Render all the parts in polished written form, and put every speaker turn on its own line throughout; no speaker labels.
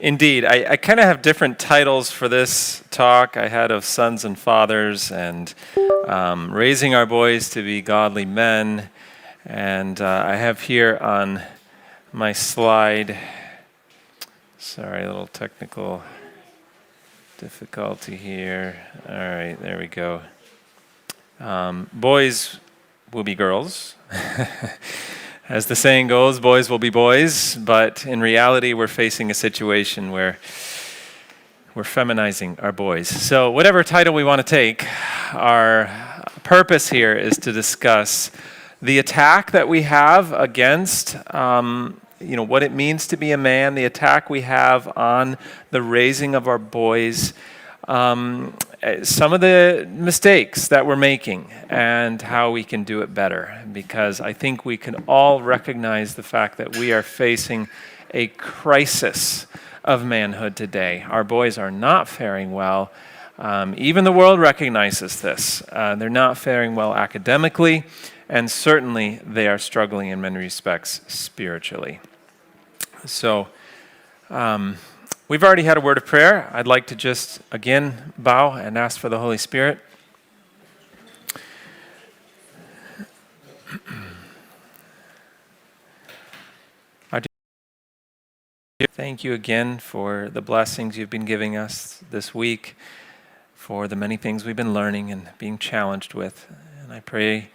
Indeed, I kind of have different titles for this talk. I had of sons and fathers and raising our boys to be godly men. And I have here on my slide, sorry, a little technical difficulty here. All right, there we go. Boys will be girls. As the saying goes, boys will be boys, but in reality, we're facing a situation where we're feminizing our boys. So whatever title we want to take, our purpose here is to discuss the attack that we have against, what it means to be a man, the attack we have on the raising of our boys, some of the mistakes that we're making and how we can do it better, because I think we can all recognize the fact that we are facing a crisis of manhood today. Our boys are not faring well. Even the world recognizes this. They're not faring well academically, and certainly they are struggling in many respects spiritually. So, we've already had a word of prayer. I'd like to just, again, bow and ask for the Holy Spirit. Thank you again for the blessings you've been giving us this week, for the many things we've been learning and being challenged with. And I pray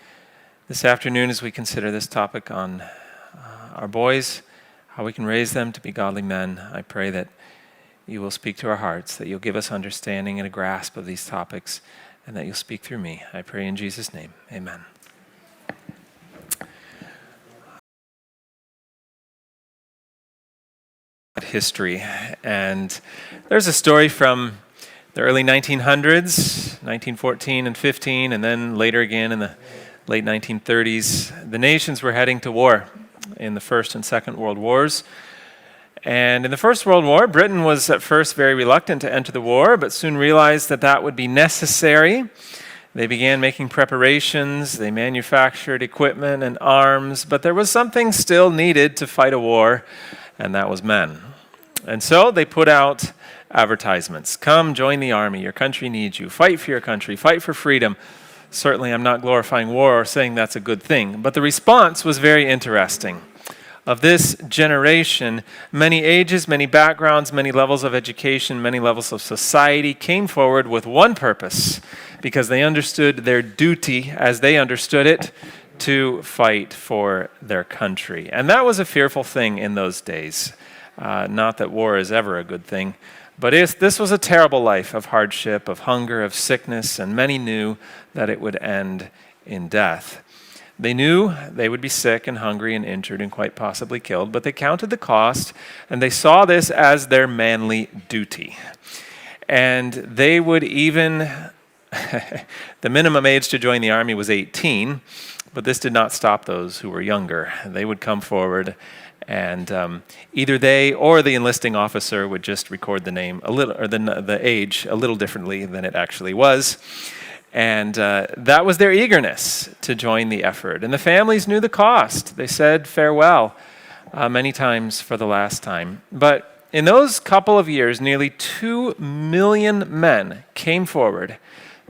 this afternoon as we consider this topic on our boys, how we can raise them to be godly men, I pray that you will speak to our hearts, that you'll give us understanding and a grasp of these topics, and that you'll speak through me. I pray in Jesus' name. Amen. History. And there's a story from the early 1900s, 1914 and 15, and then later again in the late 1930s. The nations were heading to war in the First and Second World Wars. And in the First World War, Britain was at first very reluctant to enter the war, but soon realized that that would be necessary. They began making preparations, they manufactured equipment and arms, but there was something still needed to fight a war, and that was men. And so they put out advertisements. Come, join the army, your country needs you. Fight for your country, fight for freedom. Certainly I'm not glorifying war or saying that's a good thing, but the response was very interesting. Of this generation, many ages, many backgrounds, many levels of education, many levels of society came forward with one purpose, because they understood their duty, as they understood it, to fight for their country. And that was a fearful thing in those days. Not that war is ever a good thing, but this was a terrible life of hardship, of hunger, of sickness, and many knew that it would end in death. They knew they would be sick and hungry and injured and quite possibly killed, but they counted the cost, and they saw this as their manly duty. And they would even, the minimum age to join the army was 18, but this did not stop those who were younger. They would come forward, and either they or the enlisting officer would just record the name a little, or the age a little differently than it actually was. And that was their eagerness to join the effort. And the families knew the cost. They said farewell many times for the last time. But in those couple of years, nearly 2 million men came forward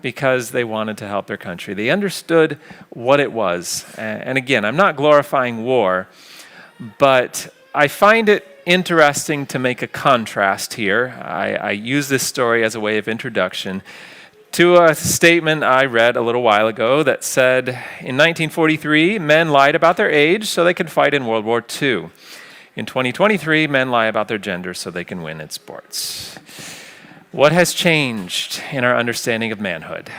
because they wanted to help their country. They understood what it was. And again, I'm not glorifying war, but I find it interesting to make a contrast here. I use this story as a way of introduction to a statement I read a little while ago that said, in 1943, men lied about their age so they could fight in World War II. In 2023, men lie about their gender so they can win in sports. What has changed in our understanding of manhood?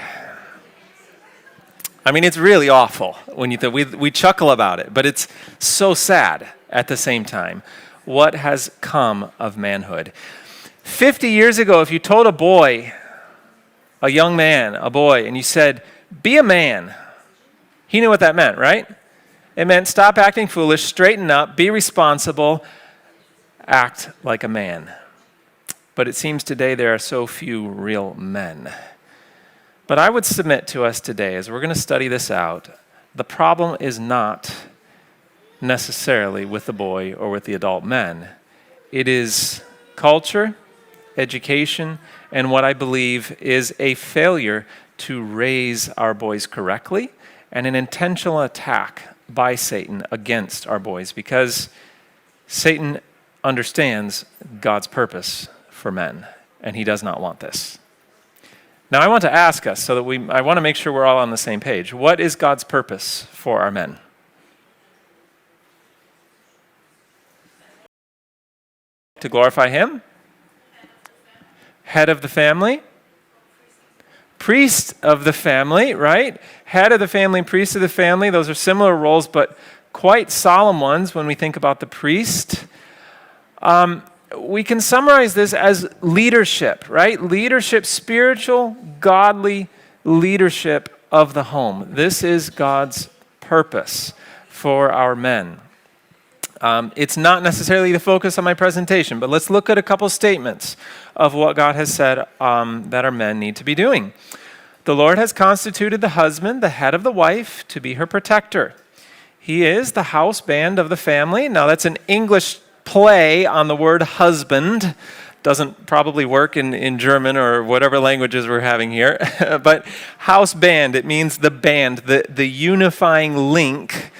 I mean, it's really awful when you think we chuckle about it, but it's so sad at the same time. What has come of manhood? 50 years ago, if you told a boy, a young man, a boy, and you said, be a man, he knew what that meant, right? It meant stop acting foolish, straighten up, be responsible, act like a man. But it seems today there are so few real men. But I would submit to us today, as we're going to study this out, the problem is not necessarily with the boy or with the adult men. It is culture, education, and what I believe is a failure to raise our boys correctly and an intentional attack by Satan against our boys, because Satan understands God's purpose for men, and he does not want this. Now, I want to ask us, so that I want to make sure we're all on the same page. What is God's purpose for our men? To glorify him? Head of the family? Priest of the family, right? Head of the family, priest of the family. Those are similar roles, but quite solemn ones when we think about the priest. We can summarize this as leadership, right? Leadership, spiritual, godly leadership of the home. This is God's purpose for our men. It's not necessarily the focus of my presentation, but let's look at a couple statements of what God has said that our men need to be doing. The Lord has constituted the husband, the head of the wife, to be her protector. He is the house band of the family. Now, that's an English play on the word husband. Doesn't probably work in German or whatever languages we're having here. But house band, it means the band, the unifying link,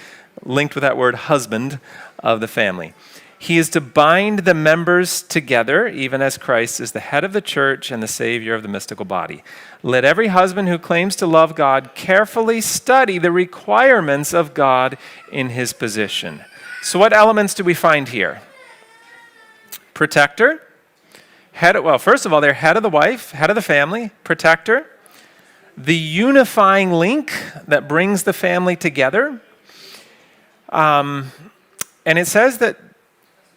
linked with that word husband, of the family. He is to bind the members together, even as Christ is the head of the church and the Savior of the mystical body. Let every husband who claims to love God carefully study the requirements of God in his position. So what elements do we find here? Protector. First of all, they're head of the wife, head of the family, protector. The unifying link that brings the family together. And it says that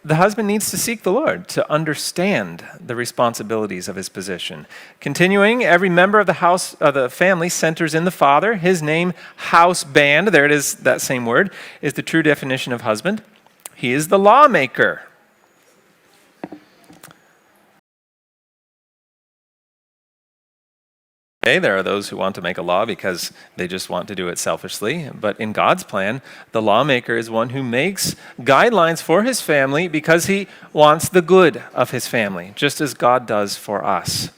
the husband needs to seek the Lord to understand the responsibilities of his position. Continuing, every member of the house of the family centers in the father. His name, house band, there it is, that same word, is the true definition of husband. He is the lawmaker. There are those who want to make a law because they just want to do it selfishly. But in God's plan, the lawmaker is one who makes guidelines for his family because he wants the good of his family, just as God does for us.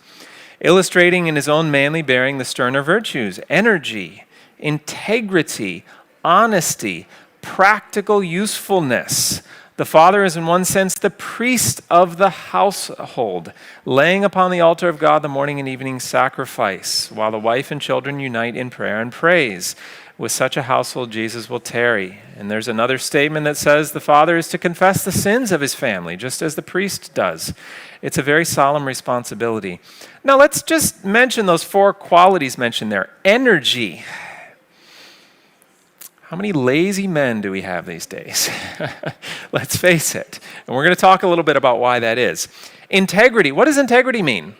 Illustrating in his own manly bearing the sterner virtues: energy, integrity, honesty, practical usefulness. The father is in one sense the priest of the household, laying upon the altar of God the morning and evening sacrifice, while the wife and children unite in prayer and praise. With such a household, Jesus will tarry. And there's another statement that says the father is to confess the sins of his family, just as the priest does. It's a very solemn responsibility. Now let's just mention those four qualities mentioned there. Energy. How many lazy men do we have these days? Let's face it. And we're going to talk a little bit about why that is. Integrity. What does integrity mean?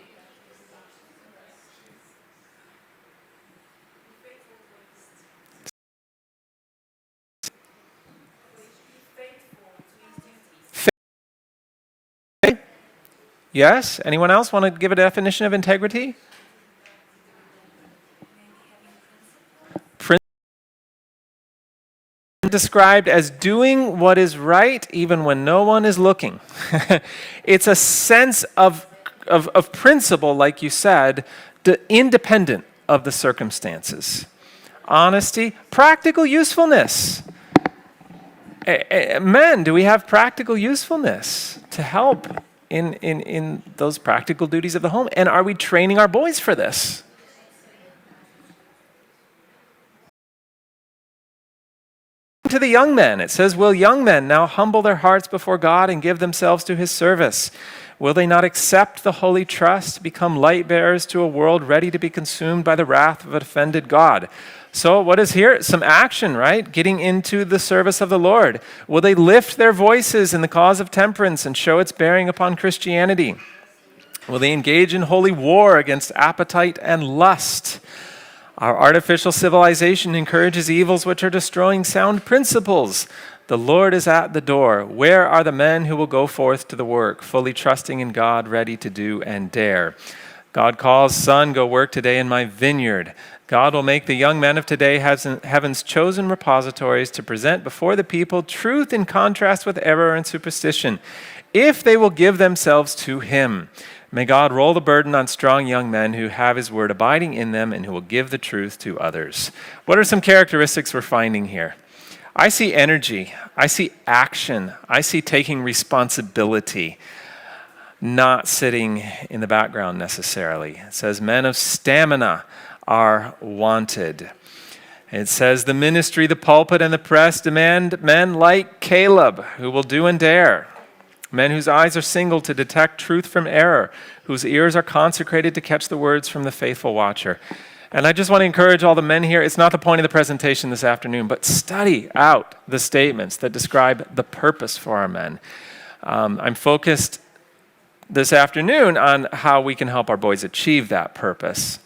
Yes? Anyone else want to give a definition of integrity? Described as doing what is right even when no one is looking. It's a sense of principle, like you said, independent of the circumstances. Honesty, practical usefulness. Men, do we have practical usefulness to help in those practical duties of the home? And are we training our boys for this? To the young men, it says, will young men now humble their hearts before God and give themselves to his service? Will they not accept the holy trust, become light bearers to a world ready to be consumed by the wrath of an offended God? So what is here? Some action, right? Getting into the service of the Lord. Will they lift their voices in the cause of temperance and show its bearing upon Christianity? Will they engage in holy war against appetite and lust? Our artificial civilization encourages evils which are destroying sound principles. The Lord is at the door. Where are the men who will go forth to the work, fully trusting in God, ready to do and dare? God calls, son, go work today in my vineyard. God will make the young men of today heaven's chosen repositories to present before the people truth in contrast with error and superstition. if they will give themselves to him. May God roll the burden on strong young men who have his word abiding in them and who will give the truth to others. What are some characteristics we're finding here? I see energy. I see action. I see taking responsibility, not sitting in the background necessarily. It says men of stamina are wanted. It says the ministry, the pulpit, and the press demand men like Caleb who will do and dare. Men whose eyes are single to detect truth from error, whose ears are consecrated to catch the words from the faithful watcher. And I just want to encourage all the men here, it's not the point of the presentation this afternoon, but study out the statements that describe the purpose for our men. I'm focused this afternoon on how we can help our boys achieve that purpose.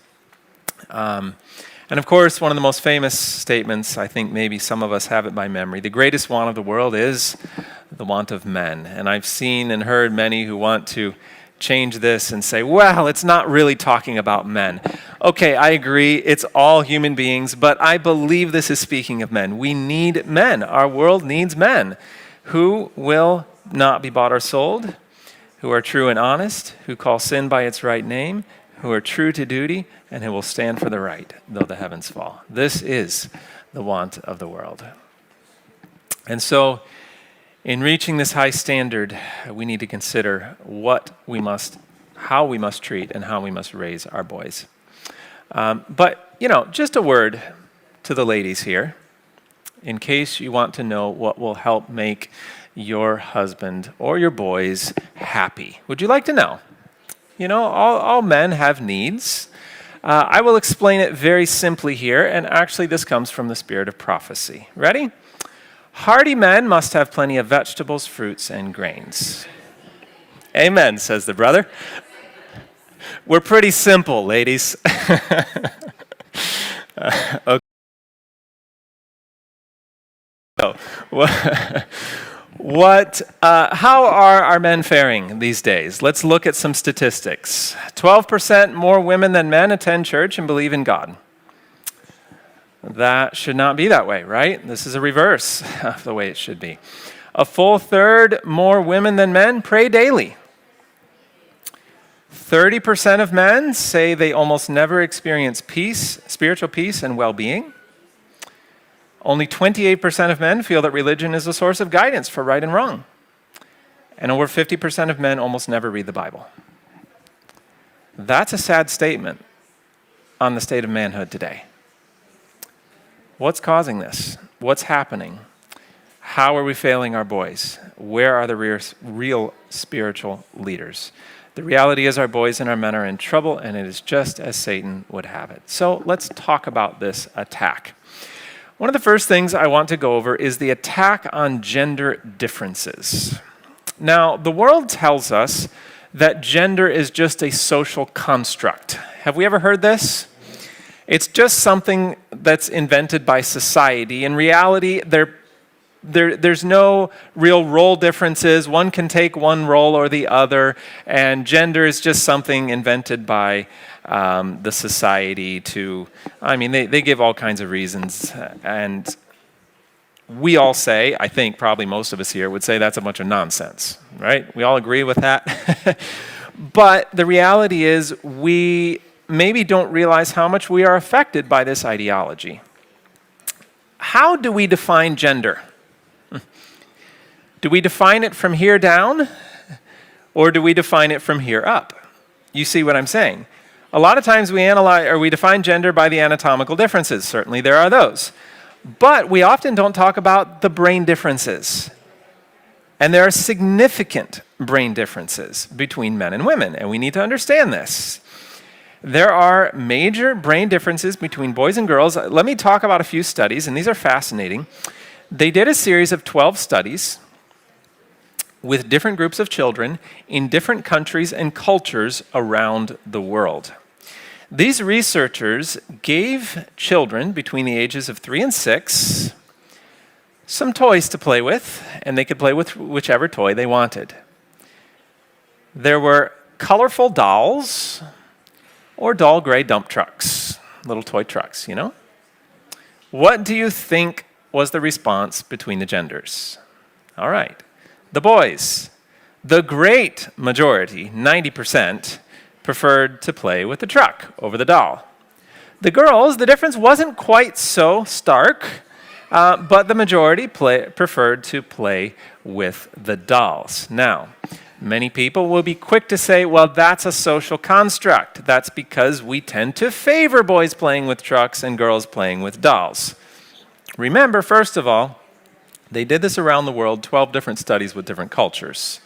And of course, one of the most famous statements, I think maybe some of us have it by memory, the greatest want of the world is the want of men. And I've seen and heard many who want to change this and say, well, it's not really talking about men. Okay, I agree, it's all human beings, but I believe this is speaking of men. We need men. Our world needs men who will not be bought or sold, who are true and honest, who call sin by its right name, who are true to duty, and who will stand for the right, though the heavens fall. This is the want of the world. And so, in reaching this high standard, we need to consider how we must treat and how we must raise our boys. But, just a word to the ladies here, in case you want to know what will help make your husband or your boys happy. Would you like to know? All men have needs. I will explain it very simply here, and actually this comes from the spirit of prophecy. Ready? Hardy men must have plenty of vegetables, fruits, and grains. Amen, says the brother. We're pretty simple, ladies. Okay. So, how are our men faring these days? Let's look at some statistics. 12% more women than men attend church and believe in God. That should not be that way, right? This is a reverse of the way it should be. A full third more women than men pray daily. 30% of men say they almost never experience peace, spiritual peace and well-being. Only 28% of men feel that religion is a source of guidance for right and wrong. And over 50% of men almost never read the Bible. That's a sad statement on the state of manhood today. What's causing this? What's happening? How are we failing our boys? Where are the real spiritual leaders? The reality is our boys and our men are in trouble, and it is just as Satan would have it. So let's talk about this attack. One of the first things I want to go over is the attack on gender differences. Now, the world tells us that gender is just a social construct. Have we ever heard this? It's just something that's invented by society. In reality, there's no real role differences. One can take one role or the other, and gender is just something invented by the society they give all kinds of reasons, and we all say, I think probably most of us here would say that's a bunch of nonsense, right? We all agree with that. But the reality is we maybe don't realize how much we are affected by this ideology. How do we define gender? Do we define it from here down, or do we define it from here up? You see what I'm saying? A lot of times we define gender by the anatomical differences. Certainly there are those. But we often don't talk about the brain differences. And there are significant brain differences between men and women, and we need to understand this. There are major brain differences between boys and girls. Let me talk about a few studies, and these are fascinating. They did a series of 12 studies with different groups of children in different countries and cultures around the world. These researchers gave children between the ages of 3 and 6 some toys to play with, and they could play with whichever toy they wanted. There were colorful dolls or dull gray dump trucks, little toy trucks, What do you think was the response between the genders? All right. The boys. The great majority, 90%, preferred to play with the truck over the doll. The girls, the difference wasn't quite so stark, but the majority preferred to play with the dolls. Now, many people will be quick to say, well, that's a social construct. That's because we tend to favor boys playing with trucks and girls playing with dolls. Remember, first of all, they did this around the world, 12 different studies with different cultures.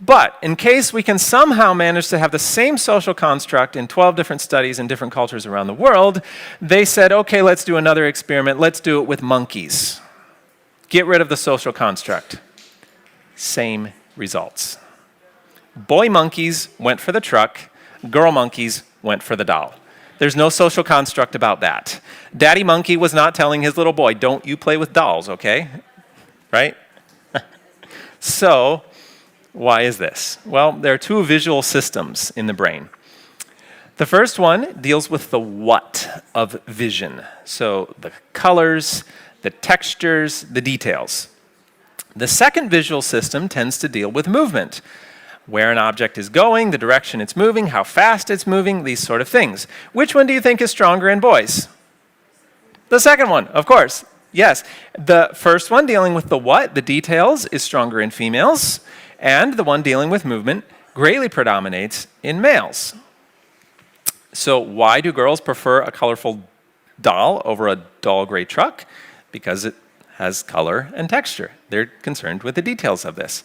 But in case we can somehow manage to have the same social construct in 12 different studies in different cultures around the world, they said, okay, let's do another experiment. Let's do it with monkeys. Get rid of the social construct. Same results. Boy monkeys went for the truck. Girl monkeys went for the doll. There's no social construct about that. Daddy monkey was not telling his little boy, don't you play with dolls, okay? Right? So, why is this? Well, there are two visual systems in the brain. The first one deals with the what of vision. So the colors, the textures, the details. The second visual system tends to deal with movement. Where an object is going, the direction it's moving, how fast it's moving, these sort of things. Which one do you think is stronger in boys? The second one, of course. Yes. The first one dealing with the what, the details, is stronger in females. And the one dealing with movement greatly predominates in males. So why do girls prefer a colorful doll over a dull gray truck? Because it has color and texture. They're concerned with the details of this.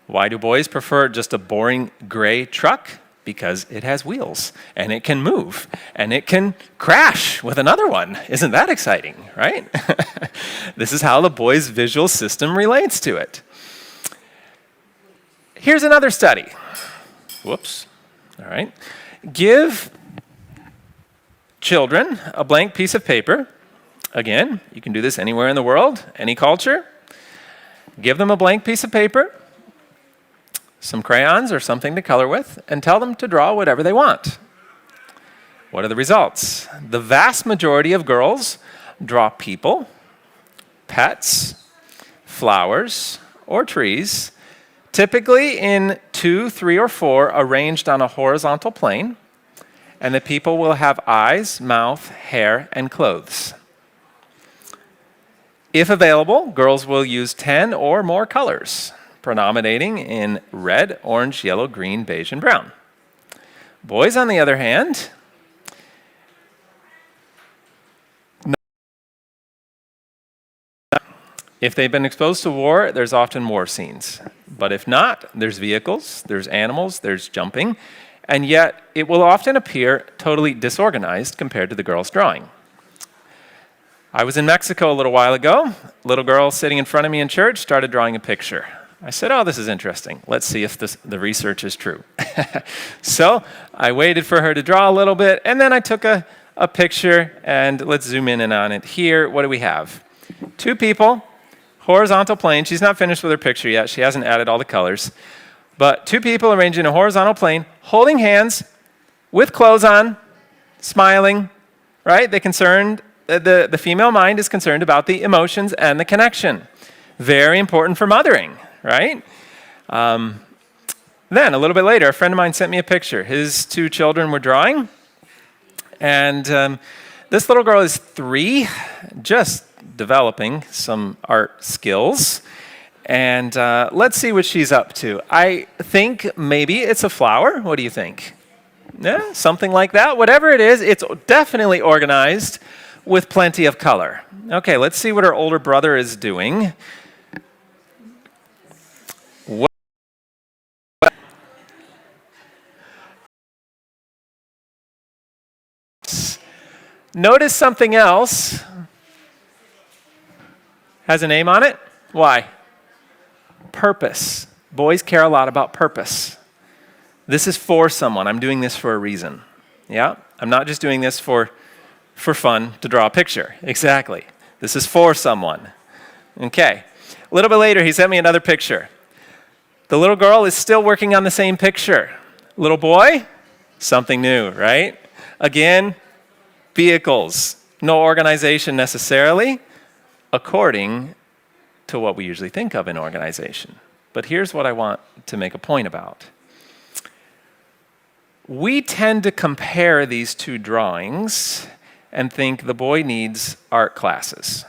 Why do boys prefer just a boring gray truck? Because it has wheels, and it can move, and it can crash with another one. Isn't that exciting, right? This is how the boys' visual system relates to it. Here's another study. Whoops. All right. Give children a blank piece of paper. Again, you can do this anywhere in the world, any culture. Give them a blank piece of paper, some crayons or something to color with, and tell them to draw whatever they want. What are the results? The vast majority of girls draw people, pets, flowers, or trees, typically in 2, 3, or 4 arranged on a horizontal plane, and the people will have eyes, mouth, hair, and clothes. If available, girls will use 10 or more colors, predominating in red, orange, yellow, green, beige, and brown. Boys, on the other hand, if they've been exposed to war, there's often war scenes. But if not, there's vehicles, there's animals, there's jumping, and yet it will often appear totally disorganized compared to the girl's drawing. I was in Mexico a little while ago. A little girl sitting in front of me in church started drawing a picture. I said, oh, this is interesting. Let's see if the research is true. So I waited for her to draw a little bit, and then I took a picture, and let's zoom in and on it here. What do we have? 2 people. Horizontal plane. She's not finished with her picture yet. She hasn't added all the colors. But 2 people arranged in a horizontal plane, holding hands, with clothes on, smiling, right? The female mind is concerned about the emotions and the connection. Very important for mothering, right? Then, a little bit later, a friend of mine sent me a picture. His 2 children were drawing. And this little girl is 3, just developing some art skills. And let's see what she's up to. I think maybe it's a flower. What do you think? Yeah, something like that. Whatever it is, it's definitely organized with plenty of color. Okay, let's see what her older brother is doing. Notice something else. Has a name on it? Why? Purpose. Boys care a lot about purpose. This is for someone. I'm doing this for a reason. Yeah? I'm not just doing this for fun to draw a picture. Exactly. This is for someone. Okay. A little bit later, he sent me another picture. The little girl is still working on the same picture. Little boy, something new, right? Again, vehicles. No organization necessarily, according to what we usually think of in organization. But here's what I want to make a point about. We tend to compare these two drawings and think the boy needs art classes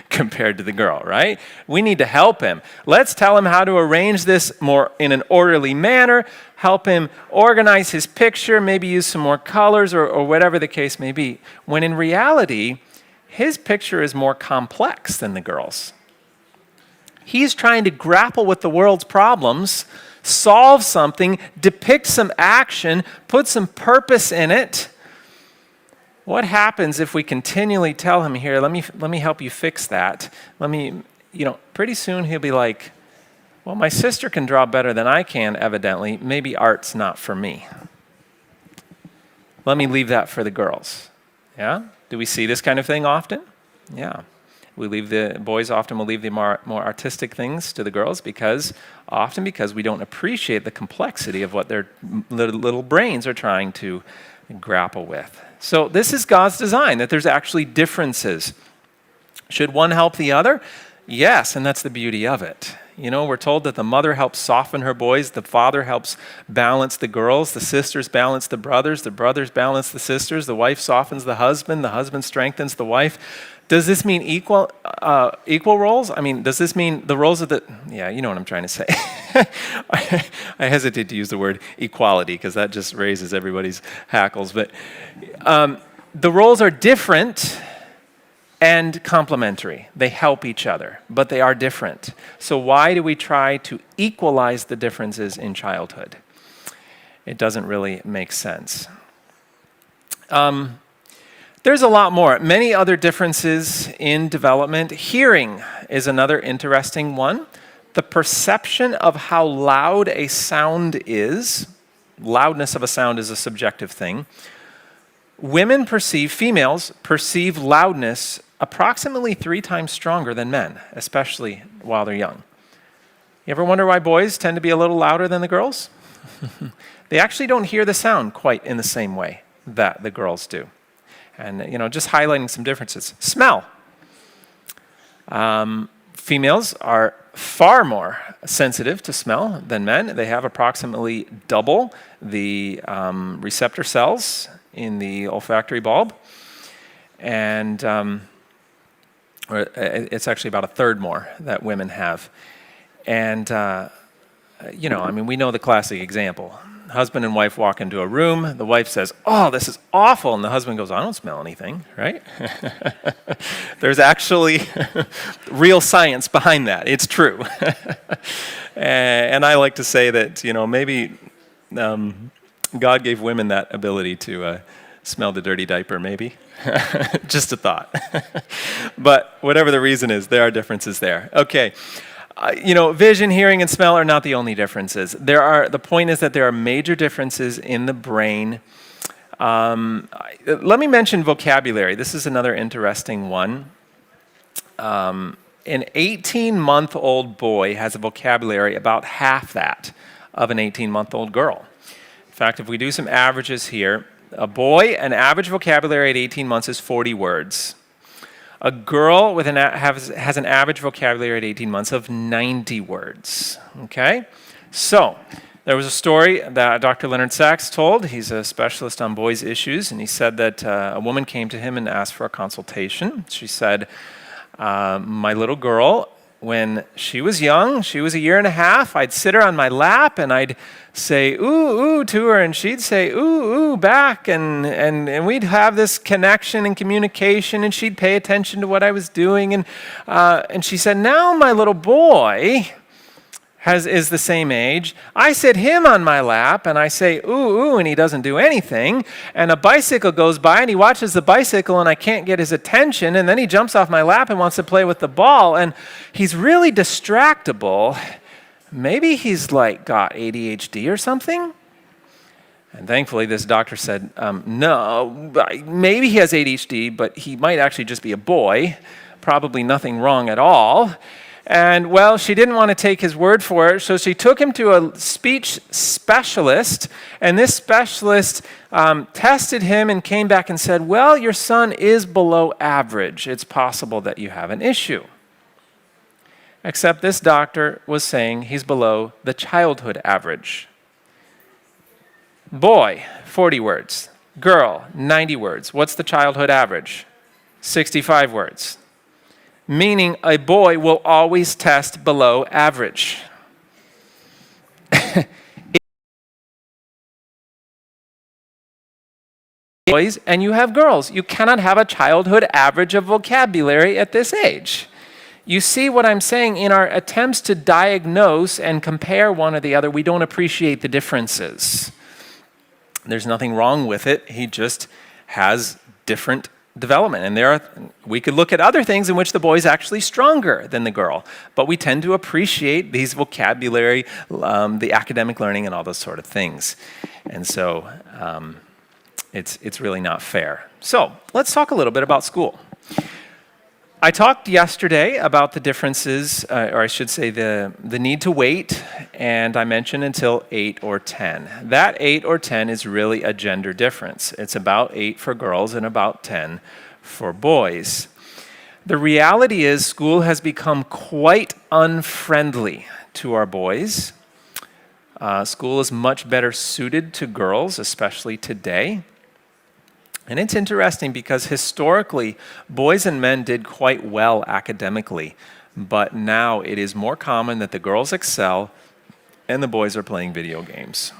compared to the girl, right? We need to help him. Let's tell him how to arrange this more in an orderly manner, help him organize his picture, maybe use some more colors or whatever the case may be. When in reality, his picture is more complex than the girl's. He's trying to grapple with the world's problems, solve something, depict some action, put some purpose in it. What happens if we continually tell him here, let me help you fix that. Pretty soon he'll be like, well, my sister can draw better than I can, evidently. Maybe art's not for me. Let me leave that for the girls. Yeah? Do we see this kind of thing often? Yeah. Boys often will leave the more artistic things to the girls because we don't appreciate the complexity of what their little brains are trying to grapple with. So this is God's design, that there's actually differences. Should one help the other? Yes, and that's the beauty of it. We're told that the mother helps soften her boys, the father helps balance the girls, the sisters balance the brothers balance the sisters, the wife softens the husband strengthens the wife. Does this mean equal roles? Does this mean the roles of the... Yeah, you know what I'm trying to say. I hesitate to use the word equality because that just raises everybody's hackles. But the roles are different and complementary. They help each other, but they are different. So why do we try to equalize the differences in childhood? It doesn't really make sense. There's a lot more. Many other differences in development. Hearing is another interesting one. The perception of how loud a sound is, loudness of a sound is a subjective thing. Females perceive loudness approximately 3 times stronger than men, especially while they're young. You ever wonder why boys tend to be a little louder than the girls? They actually don't hear the sound quite in the same way that the girls do. And, just highlighting some differences. Smell. Females are far more sensitive to smell than men. They have approximately double the receptor cells in the olfactory bulb. And it's actually about 1/3 more that women have. And, we know the classic example. Husband and wife walk into a room. The wife says, "Oh, this is awful." And the husband goes, "I don't smell anything," right? There's actually real science behind that. It's true. And I like to say that, maybe God gave women that ability to smell the dirty diaper, maybe. Just a thought. But whatever the reason is, there are differences there. Okay. Vision, hearing, and smell are not the only differences. The point is that there are major differences in the brain. Let me mention vocabulary. This is another interesting one. An 18-month-old boy has a vocabulary about half that of an 18-month-old girl. In fact, if we do some averages here, an average vocabulary at 18 months is 40 words. A girl has an average vocabulary at 18 months of 90 words, okay? So, there was a story that Dr. Leonard Sachs told. He's a specialist on boys' issues, and he said that a woman came to him and asked for a consultation. She said, my little girl, when she was young, she was 1.5 years, I'd sit her on my lap and I'd say, "Ooh, ooh," to her, and she'd say, "Ooh, ooh," back, and we'd have this connection and communication, and she'd pay attention to what I was doing. And she said, now my little boy is the same age. I sit him on my lap, and I say, "Ooh, ooh," and he doesn't do anything. And a bicycle goes by, and he watches the bicycle, and I can't get his attention. And then he jumps off my lap and wants to play with the ball, and he's really distractible. Maybe he's got ADHD or something. And thankfully, this doctor said, no, maybe he has ADHD, but he might actually just be a boy. Probably nothing wrong at all. And, well, she didn't want to take his word for it, so she took him to a speech specialist, and this specialist tested him and came back and said, well, your son is below average. It's possible that you have an issue. except this doctor was saying he's below the childhood average. Boy, 40 words. Girl, 90 words. What's the childhood average? 65 words. Meaning a boy will always test below average. Boys and you have girls. You cannot have a childhood average of vocabulary at this age. You see what I'm saying? In our attempts to diagnose and compare one or the other, we don't appreciate the differences. There's nothing wrong with it. He just has different development. And we could look at other things in which the boy is actually stronger than the girl. But we tend to appreciate these vocabulary, the academic learning, and all those sort of things. And so it's really not fair. So let's talk a little bit about school. I talked yesterday about the differences, or I should say the need to wait, and I mentioned until 8 or 10. That 8 or 10 is really a gender difference. It's about 8 for girls and about 10 for boys. The reality is school has become quite unfriendly to our boys. School is much better suited to girls, especially today. And it's interesting because historically, boys and men did quite well academically, but now it is more common that the girls excel and the boys are playing video games.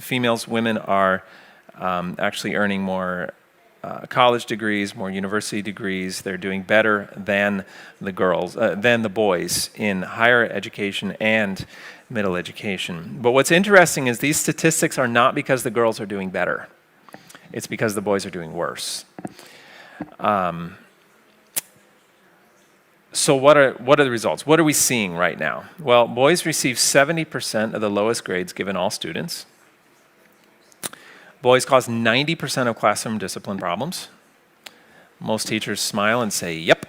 Females, women are actually earning more college degrees, more university degrees. They're doing better than the boys in higher education and middle education. But what's interesting is these statistics are not because the girls are doing better. It's because the boys are doing worse. So what are the results? What are we seeing right now? Well, boys receive 70% of the lowest grades given all students. Boys cause 90% of classroom discipline problems. Most teachers smile and say, yep.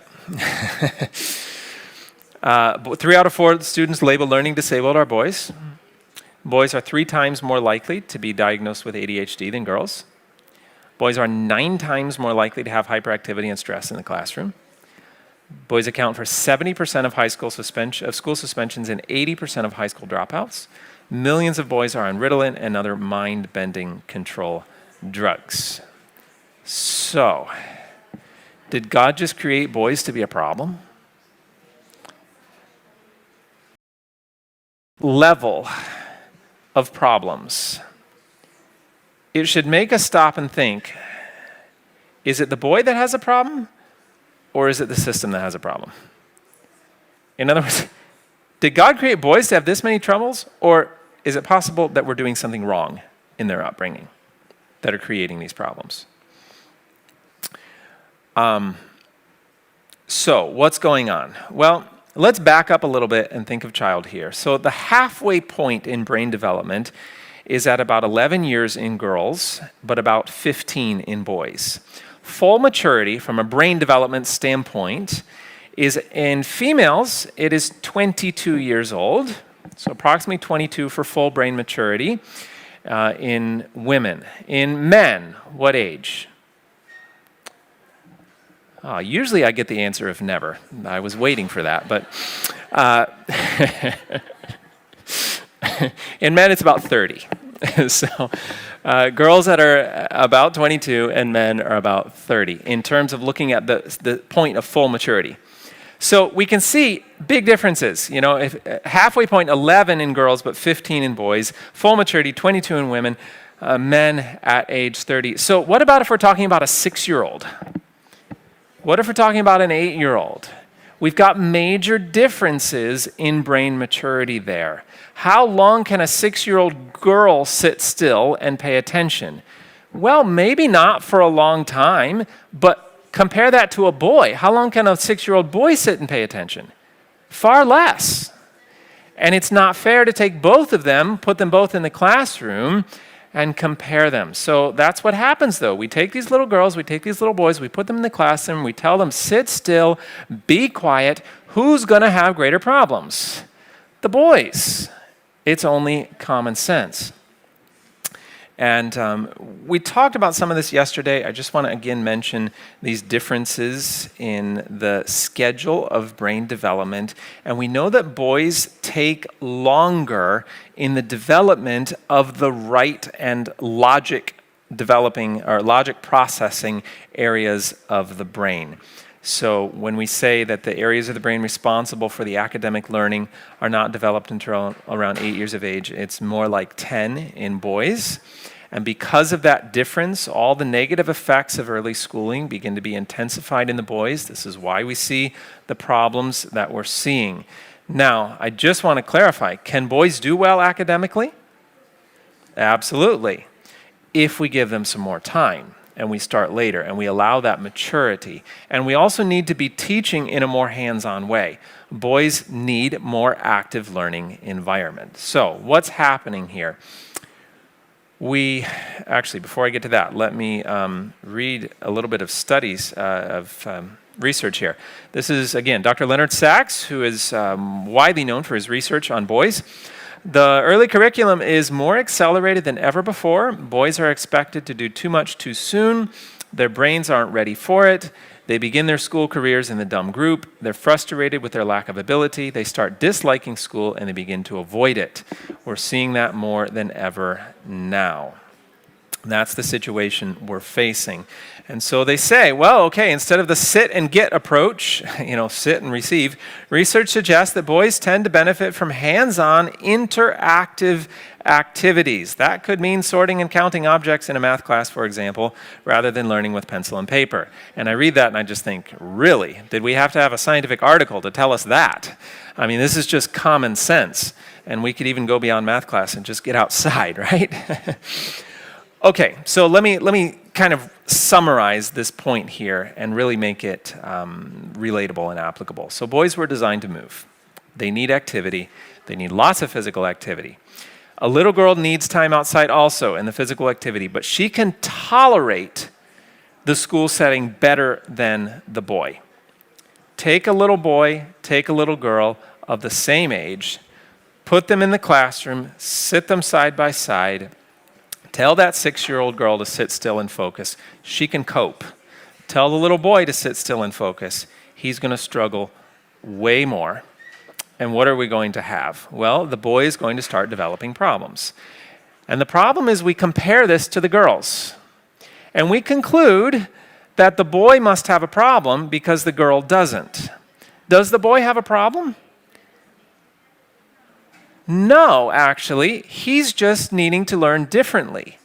3 out of 4 students labeled learning disabled are boys. Boys are 3 times more likely to be diagnosed with ADHD than girls. Boys are 9 times more likely to have hyperactivity and stress in the classroom. Boys account for 70% of school suspensions and 80% of high school dropouts. Millions of boys are on Ritalin and other mind-bending control drugs. So, did God just create boys to be a problem? Level of problems. It should make us stop and think, is it the boy that has a problem, or is it the system that has a problem? In other words, did God create boys to have this many troubles, or is it possible that we're doing something wrong in their upbringing that are creating these problems? So what's going on? Well, let's back up a little bit and think of child here. So the halfway point in brain development is at about 11 years in girls, but about 15 in boys. Full maturity from a brain development standpoint is in females, it is 22 years old, so approximately 22 for full brain maturity in women. In men, what age? Usually I get the answer of never. I was waiting for that, but in men it's about 30. So girls that are about 22 and men are about 30 in terms of looking at the point of full maturity. So we can see big differences. You know, if halfway point 11 in girls but 15 in boys, full maturity 22 in women, men at age 30. So what about if we're talking about a 6-year-old? What if we're talking about an 8-year-old? We've got major differences in brain maturity there. How long can a 6-year-old girl sit still and pay attention? Well, maybe not for a long time, but compare that to a boy. How long can a 6-year-old boy sit and pay attention? Far less. And it's not fair to take both of them, put them both in the classroom, and compare them. So that's what happens, though. We take these little girls, we take these little boys, we put them in the classroom, we tell them, sit still, be quiet. Who's going to have greater problems? The boys. It's only common sense. And we talked about some of this yesterday. I just want to again mention these differences in the schedule of brain development. And we know that boys take longer in the development of the right and logic developing or logic processing areas of the brain. So when we say that the areas of the brain responsible for the academic learning are not developed until around 8 years of age, it's more like 10 in boys. And because of that difference, all the negative effects of early schooling begin to be intensified in the boys. This is why we see the problems that we're seeing. Now, I just want to clarify, can boys do well academically? Absolutely. If we give them some more time. And we start later, and we allow that maturity. And we also need to be teaching in a more hands-on way. Boys need more active learning environment. So what's happening here? Actually, before I get to that, let me read a little bit of studies of research here. This is, again, Dr. Leonard Sachs, who is widely known for his research on boys. The early curriculum is more accelerated than ever before. Boys are expected to do too much too soon. Their brains aren't ready for it. They begin their school careers in the dumb group. They're frustrated with their lack of ability. They start disliking school and they begin to avoid it. We're seeing that more than ever now. That's the situation we're facing. And so they say, well, okay, instead of the sit and get approach, sit and receive, research suggests that boys tend to benefit from hands-on interactive activities. That could mean sorting and counting objects in a math class, for example, rather than learning with pencil and paper. And I read that and I just think, really? Did we have to have a scientific article to tell us that? I mean, this is just common sense. And we could even go beyond math class and just get outside, right? Okay, so let me kind of summarize this point here and really make it relatable and applicable. So boys were designed to move. They need activity. They need lots of physical activity. A little girl needs time outside also in the physical activity, but she can tolerate the school setting better than the boy. Take a little boy, take a little girl of the same age, put them in the classroom, sit them side by side. Tell that 6-year-old girl to sit still and focus. She can cope. Tell the little boy to sit still and focus. He's going to struggle way more. And what are we going to have? Well, the boy is going to start developing problems. And the problem is we compare this to the girls. And we conclude that the boy must have a problem because the girl doesn't. Does the boy have a problem? No, actually, he's just needing to learn differently.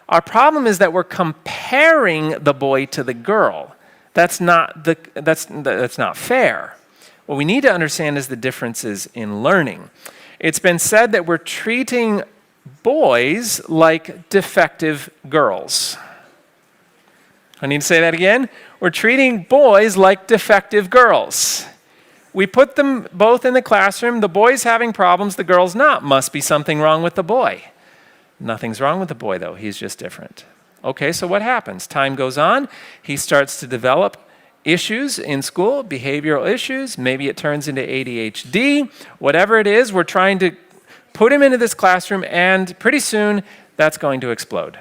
Our problem is that we're comparing the boy to the girl. That's not fair. What we need to understand is the differences in learning. It's been said that we're treating boys like defective girls. I need to say that again. We're treating boys like defective girls. We put them both in the classroom. The boy's having problems, the girl's not. Must be something wrong with the boy. Nothing's wrong with the boy, though. He's just different. Okay, so what happens? Time goes on. He starts to develop issues in school, behavioral issues. Maybe it turns into ADHD. Whatever it is, we're trying to put him into this classroom, and pretty soon, that's going to explode.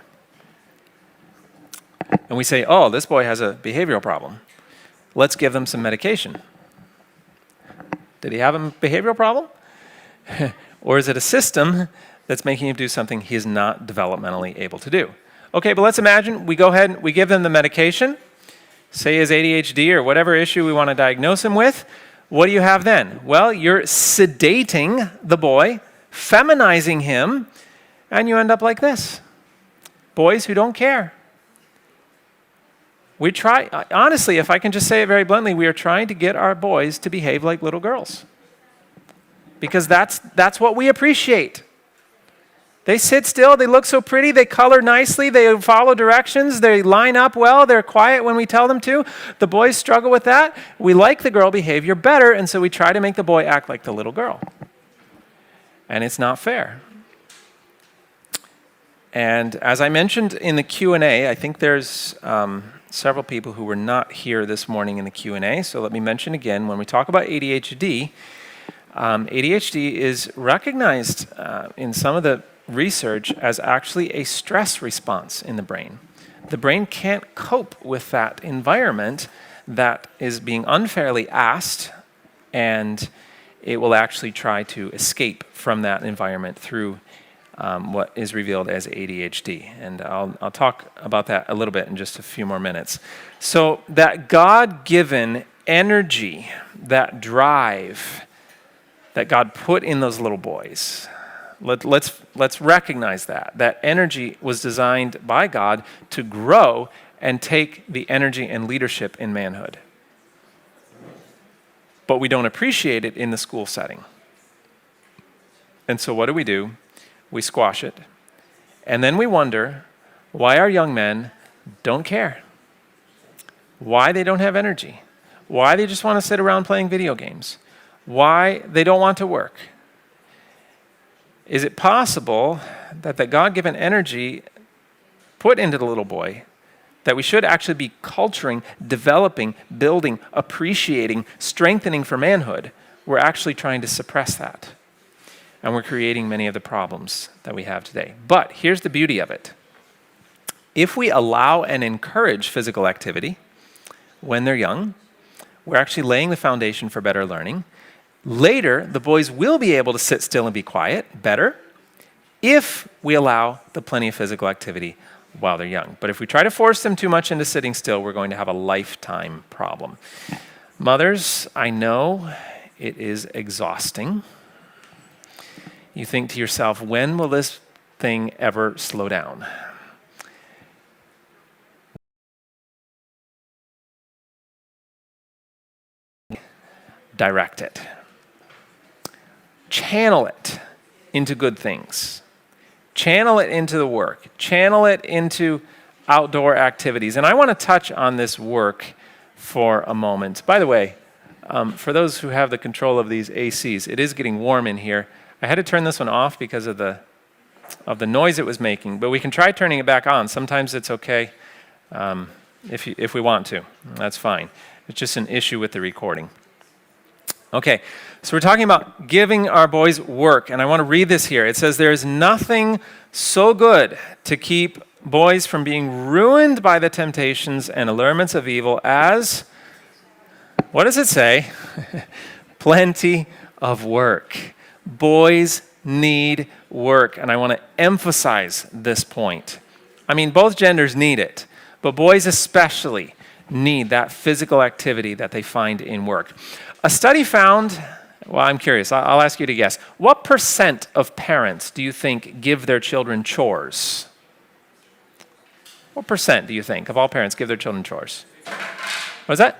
And we say, oh, this boy has a behavioral problem. Let's give them some medication. Did he have a behavioral problem? Or is it a system that's making him do something he is not developmentally able to do? Okay, but let's imagine we go ahead and we give them the medication, say his ADHD or whatever issue we want to diagnose him with. What do you have then? Well, you're sedating the boy, feminizing him, and you end up like this. Boys who don't care. We try, honestly, if I can just say it very bluntly, we are trying to get our boys to behave like little girls. Because that's what we appreciate. They sit still, they look so pretty, they color nicely, they follow directions, they line up well, they're quiet when we tell them to. The boys struggle with that. We like the girl behavior better, and so we try to make the boy act like the little girl. And it's not fair. And as I mentioned in the Q&A, I think there's several people who were not here this morning in the Q&A, so let me mention again, when we talk about ADHD, ADHD is recognized in some of the research as actually a stress response in the brain. The brain can't cope with that environment that is being unfairly asked, and it will actually try to escape from that environment through what is revealed as ADHD. And I'll talk about that a little bit in just a few more minutes. So that God-given energy, that drive that God put in those little boys, let's recognize that energy was designed by God to grow and take the energy and leadership in manhood. But we don't appreciate it in the school setting. And so what do? We squash it. And then we wonder why our young men don't care, why they don't have energy, why they just want to sit around playing video games, why they don't want to work. Is it possible that the God-given energy put into the little boy that we should actually be culturing, developing, building, appreciating, strengthening for manhood, we're actually trying to suppress that? And we're creating many of the problems that we have today. But here's the beauty of it. If we allow and encourage physical activity when they're young, we're actually laying the foundation for better learning. Later, the boys will be able to sit still and be quiet better if we allow the plenty of physical activity while they're young. But if we try to force them too much into sitting still, we're going to have a lifetime problem. Mothers, I know it is exhausting. You think to yourself, when will this thing ever slow down? Direct it. Channel it into good things. Channel it into the work. Channel it into outdoor activities. And I want to touch on this work for a moment. By the way, for those who have the control of these ACs, it is getting warm in here. I had to turn this one off because of the noise it was making, but we can try turning it back on. Sometimes it's okay if we want to. That's fine. It's just an issue with the recording. Okay, so we're talking about giving our boys work, and I want to read this here. It says, there is nothing so good to keep boys from being ruined by the temptations and allurements of evil as, what does it say? Plenty of work. Boys need work, and I want to emphasize this point. I mean, both genders need it, but boys especially need that physical activity that they find in work. A study found, well, I'm curious, I'll ask you to guess. What % of parents do you think give their children chores? What % do you think of all parents give their children chores? What was that?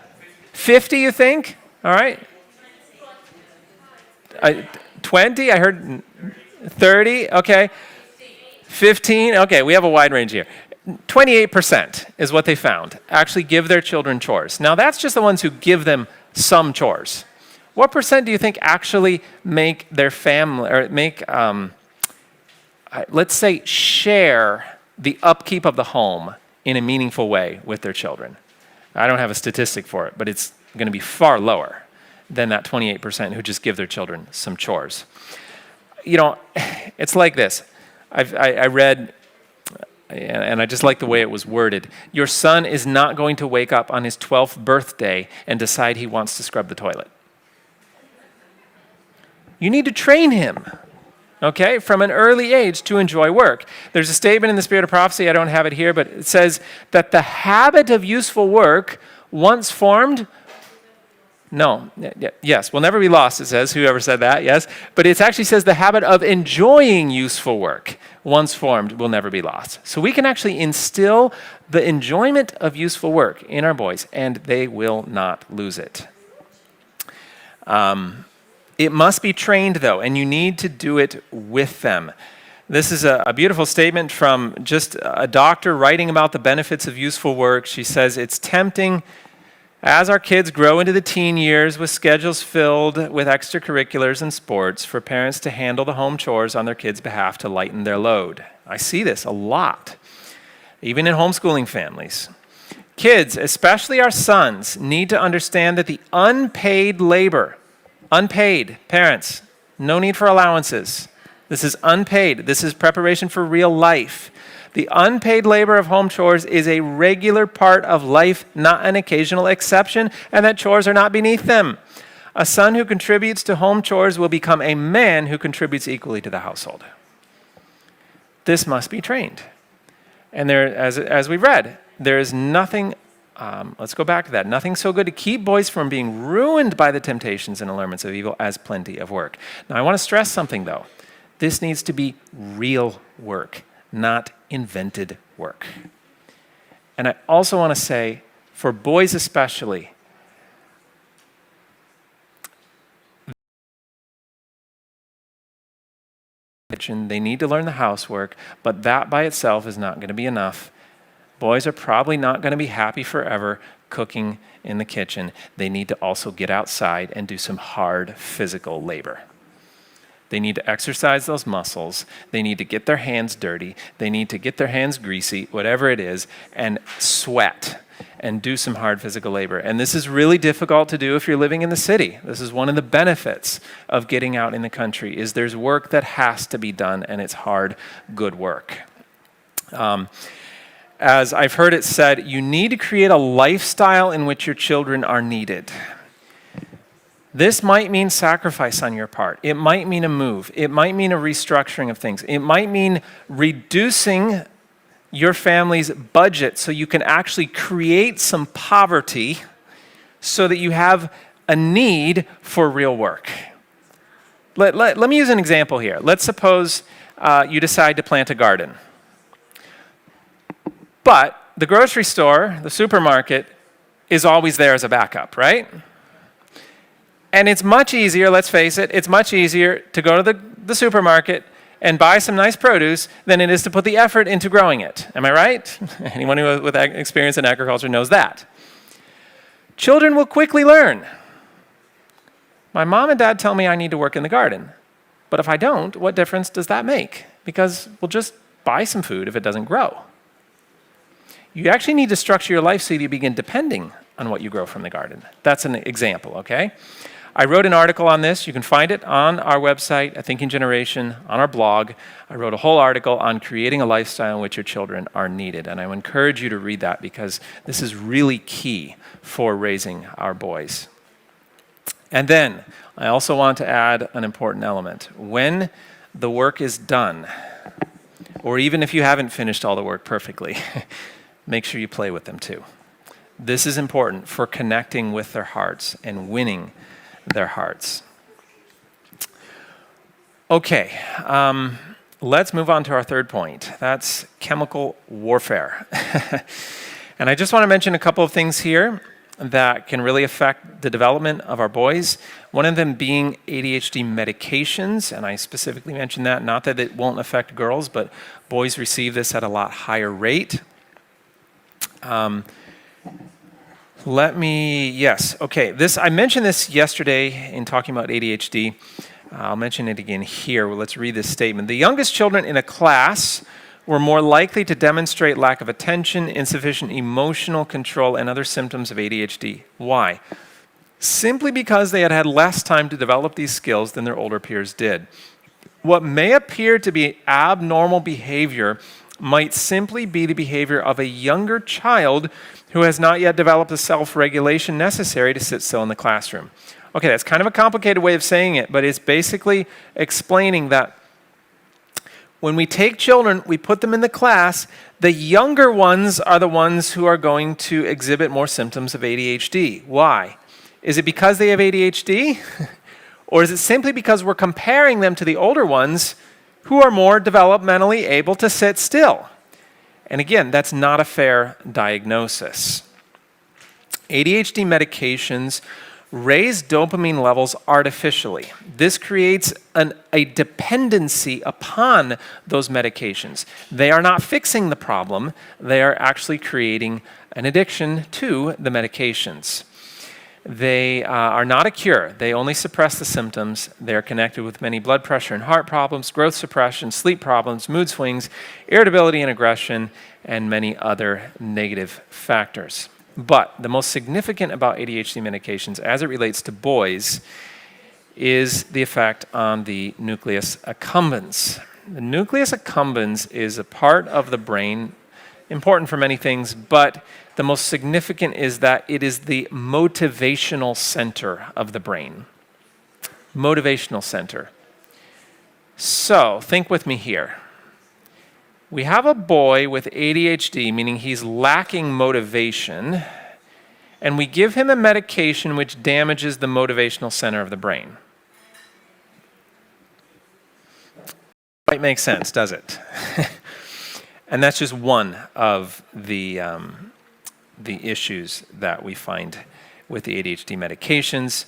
50, you think? All right. 20, I heard 30, okay. 15, okay, we have a wide range here. 28% is what they found actually give their children chores. Now, that's just the ones who give them some chores. What % do you think actually make their family, or make, let's say, share the upkeep of the home in a meaningful way with their children? I don't have a statistic for it, but it's going to be far lower than that 28% who just give their children some chores. You know, it's like this. I read, and I just like the way it was worded. Your son is not going to wake up on his 12th birthday and decide he wants to scrub the toilet. You need to train him, okay, from an early age to enjoy work. There's a statement in the Spirit of Prophecy, I don't have it here, but it says that the habit of useful work, once formed, will never be lost, it says, whoever said that, yes. But it actually says the habit of enjoying useful work, once formed, will never be lost. So we can actually instill the enjoyment of useful work in our boys, and they will not lose it. It must be trained, though, and you need to do it with them. This is a beautiful statement from just a doctor writing about the benefits of useful work. She says, it's tempting as our kids grow into the teen years with schedules filled with extracurriculars and sports for parents to handle the home chores on their kids' behalf to lighten their load. I see this a lot, even in homeschooling families. Kids, especially our sons, need to understand that the unpaid labor, unpaid parents, no need for allowances, This is unpaid. This is preparation for real life. The unpaid labor of home chores is a regular part of life, not an occasional exception, and that chores are not beneath them. A son who contributes to home chores will become a man who contributes equally to the household. This must be trained. And there, as we read, there is nothing, let's go back to that, nothing so good to keep boys from being ruined by the temptations and allurements of evil as plenty of work. Now, I want to stress something, though. This needs to be real work, not invented work. And I also want to say, for boys especially, they need to learn the housework, but that by itself is not going to be enough. Boys are probably not going to be happy forever cooking in the kitchen. They need to also get outside and do some hard physical labor. They need to exercise those muscles. They need to get their hands dirty. They need to get their hands greasy, whatever it is, and sweat and do some hard physical labor. And this is really difficult to do if you're living in the city. This is one of the benefits of getting out in the country, is there's work that has to be done, and it's hard, good work. As I've heard it said, you need to create a lifestyle in which your children are needed. This might mean sacrifice on your part. It might mean a move. It might mean a restructuring of things. It might mean reducing your family's budget so you can actually create some poverty so that you have a need for real work. Let me use an example here. Let's suppose you decide to plant a garden. But the grocery store, the supermarket, is always there as a backup, right? And it's much easier, let's face it, it's much easier to go to the supermarket and buy some nice produce than it is to put the effort into growing it. Am I right? Anyone who with experience in agriculture knows that. Children will quickly learn. My mom and dad tell me I need to work in the garden. But if I don't, what difference does that make? Because we'll just buy some food if it doesn't grow. You actually need to structure your life so that you begin depending on what you grow from the garden. That's an example, okay? I wrote an article on this. You can find it on our website, A Thinking Generation, on our blog. I wrote a whole article on creating a lifestyle in which your children are needed. And I would encourage you to read that because this is really key for raising our boys. And then I also want to add an important element. When the work is done, or even if you haven't finished all the work perfectly, make sure you play with them too. This is important for connecting with their hearts and winning their hearts. Okay, let's move on to our third point. That's chemical warfare. And I just want to mention a couple of things here that can really affect the development of our boys. One of them being ADHD medications, and I specifically mentioned that, not that it won't affect girls, but boys receive this at a lot higher rate. I mentioned this yesterday in talking about ADHD. I'll mention it again here. Well, let's read this statement. The youngest children in a class were more likely to demonstrate lack of attention, insufficient emotional control, and other symptoms of ADHD. Why? Simply because they had had less time to develop these skills than their older peers did. What may appear to be abnormal behavior might simply be the behavior of a younger child who has not yet developed the self-regulation necessary to sit still in the classroom. Okay, that's kind of a complicated way of saying it, but it's basically explaining that when we take children, we put them in the class, the younger ones are the ones who are going to exhibit more symptoms of ADHD. Why? Is it because they have ADHD? Or is it simply because we're comparing them to the older ones who are more developmentally able to sit still? And again, that's not a fair diagnosis. ADHD medications raise dopamine levels artificially. This creates a dependency upon those medications. They are not fixing the problem. They are actually creating an addiction to the medications. They are not a cure. They only suppress the symptoms. They are connected with many blood pressure and heart problems, growth suppression, sleep problems, mood swings, irritability and aggression, and many other negative factors. But the most significant about ADHD medications as it relates to boys is the effect on the nucleus accumbens. The nucleus accumbens is a part of the brain, important for many things, but the most significant is that it is the motivational center of the brain. Motivational center. So, think with me here. We have a boy with ADHD, meaning he's lacking motivation, and we give him a medication which damages the motivational center of the brain. Quite makes sense, does it? And that's just one of the issues that we find with the ADHD medications.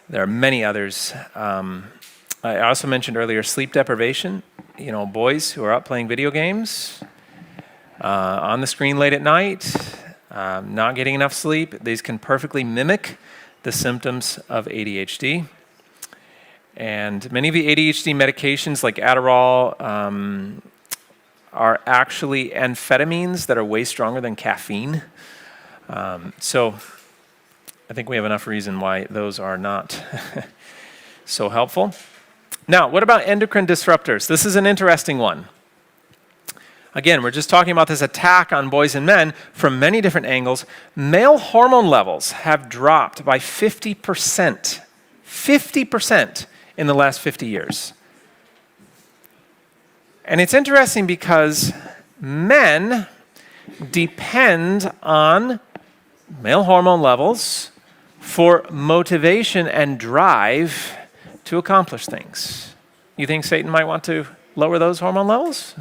There are many others. I also mentioned earlier sleep deprivation. You know, boys who are up playing video games, on the screen late at night, not getting enough sleep. These can perfectly mimic the symptoms of ADHD. And many of the ADHD medications like Adderall are actually amphetamines that are way stronger than caffeine. So I think we have enough reason why those are not so helpful. Now, what about endocrine disruptors? This is an interesting one. Again, we're just talking about this attack on boys and men from many different angles. Male hormone levels have dropped by 50%. 50% in the last 50 years. And it's interesting because men depend on male hormone levels for motivation and drive to accomplish things. You think Satan might want to lower those hormone levels?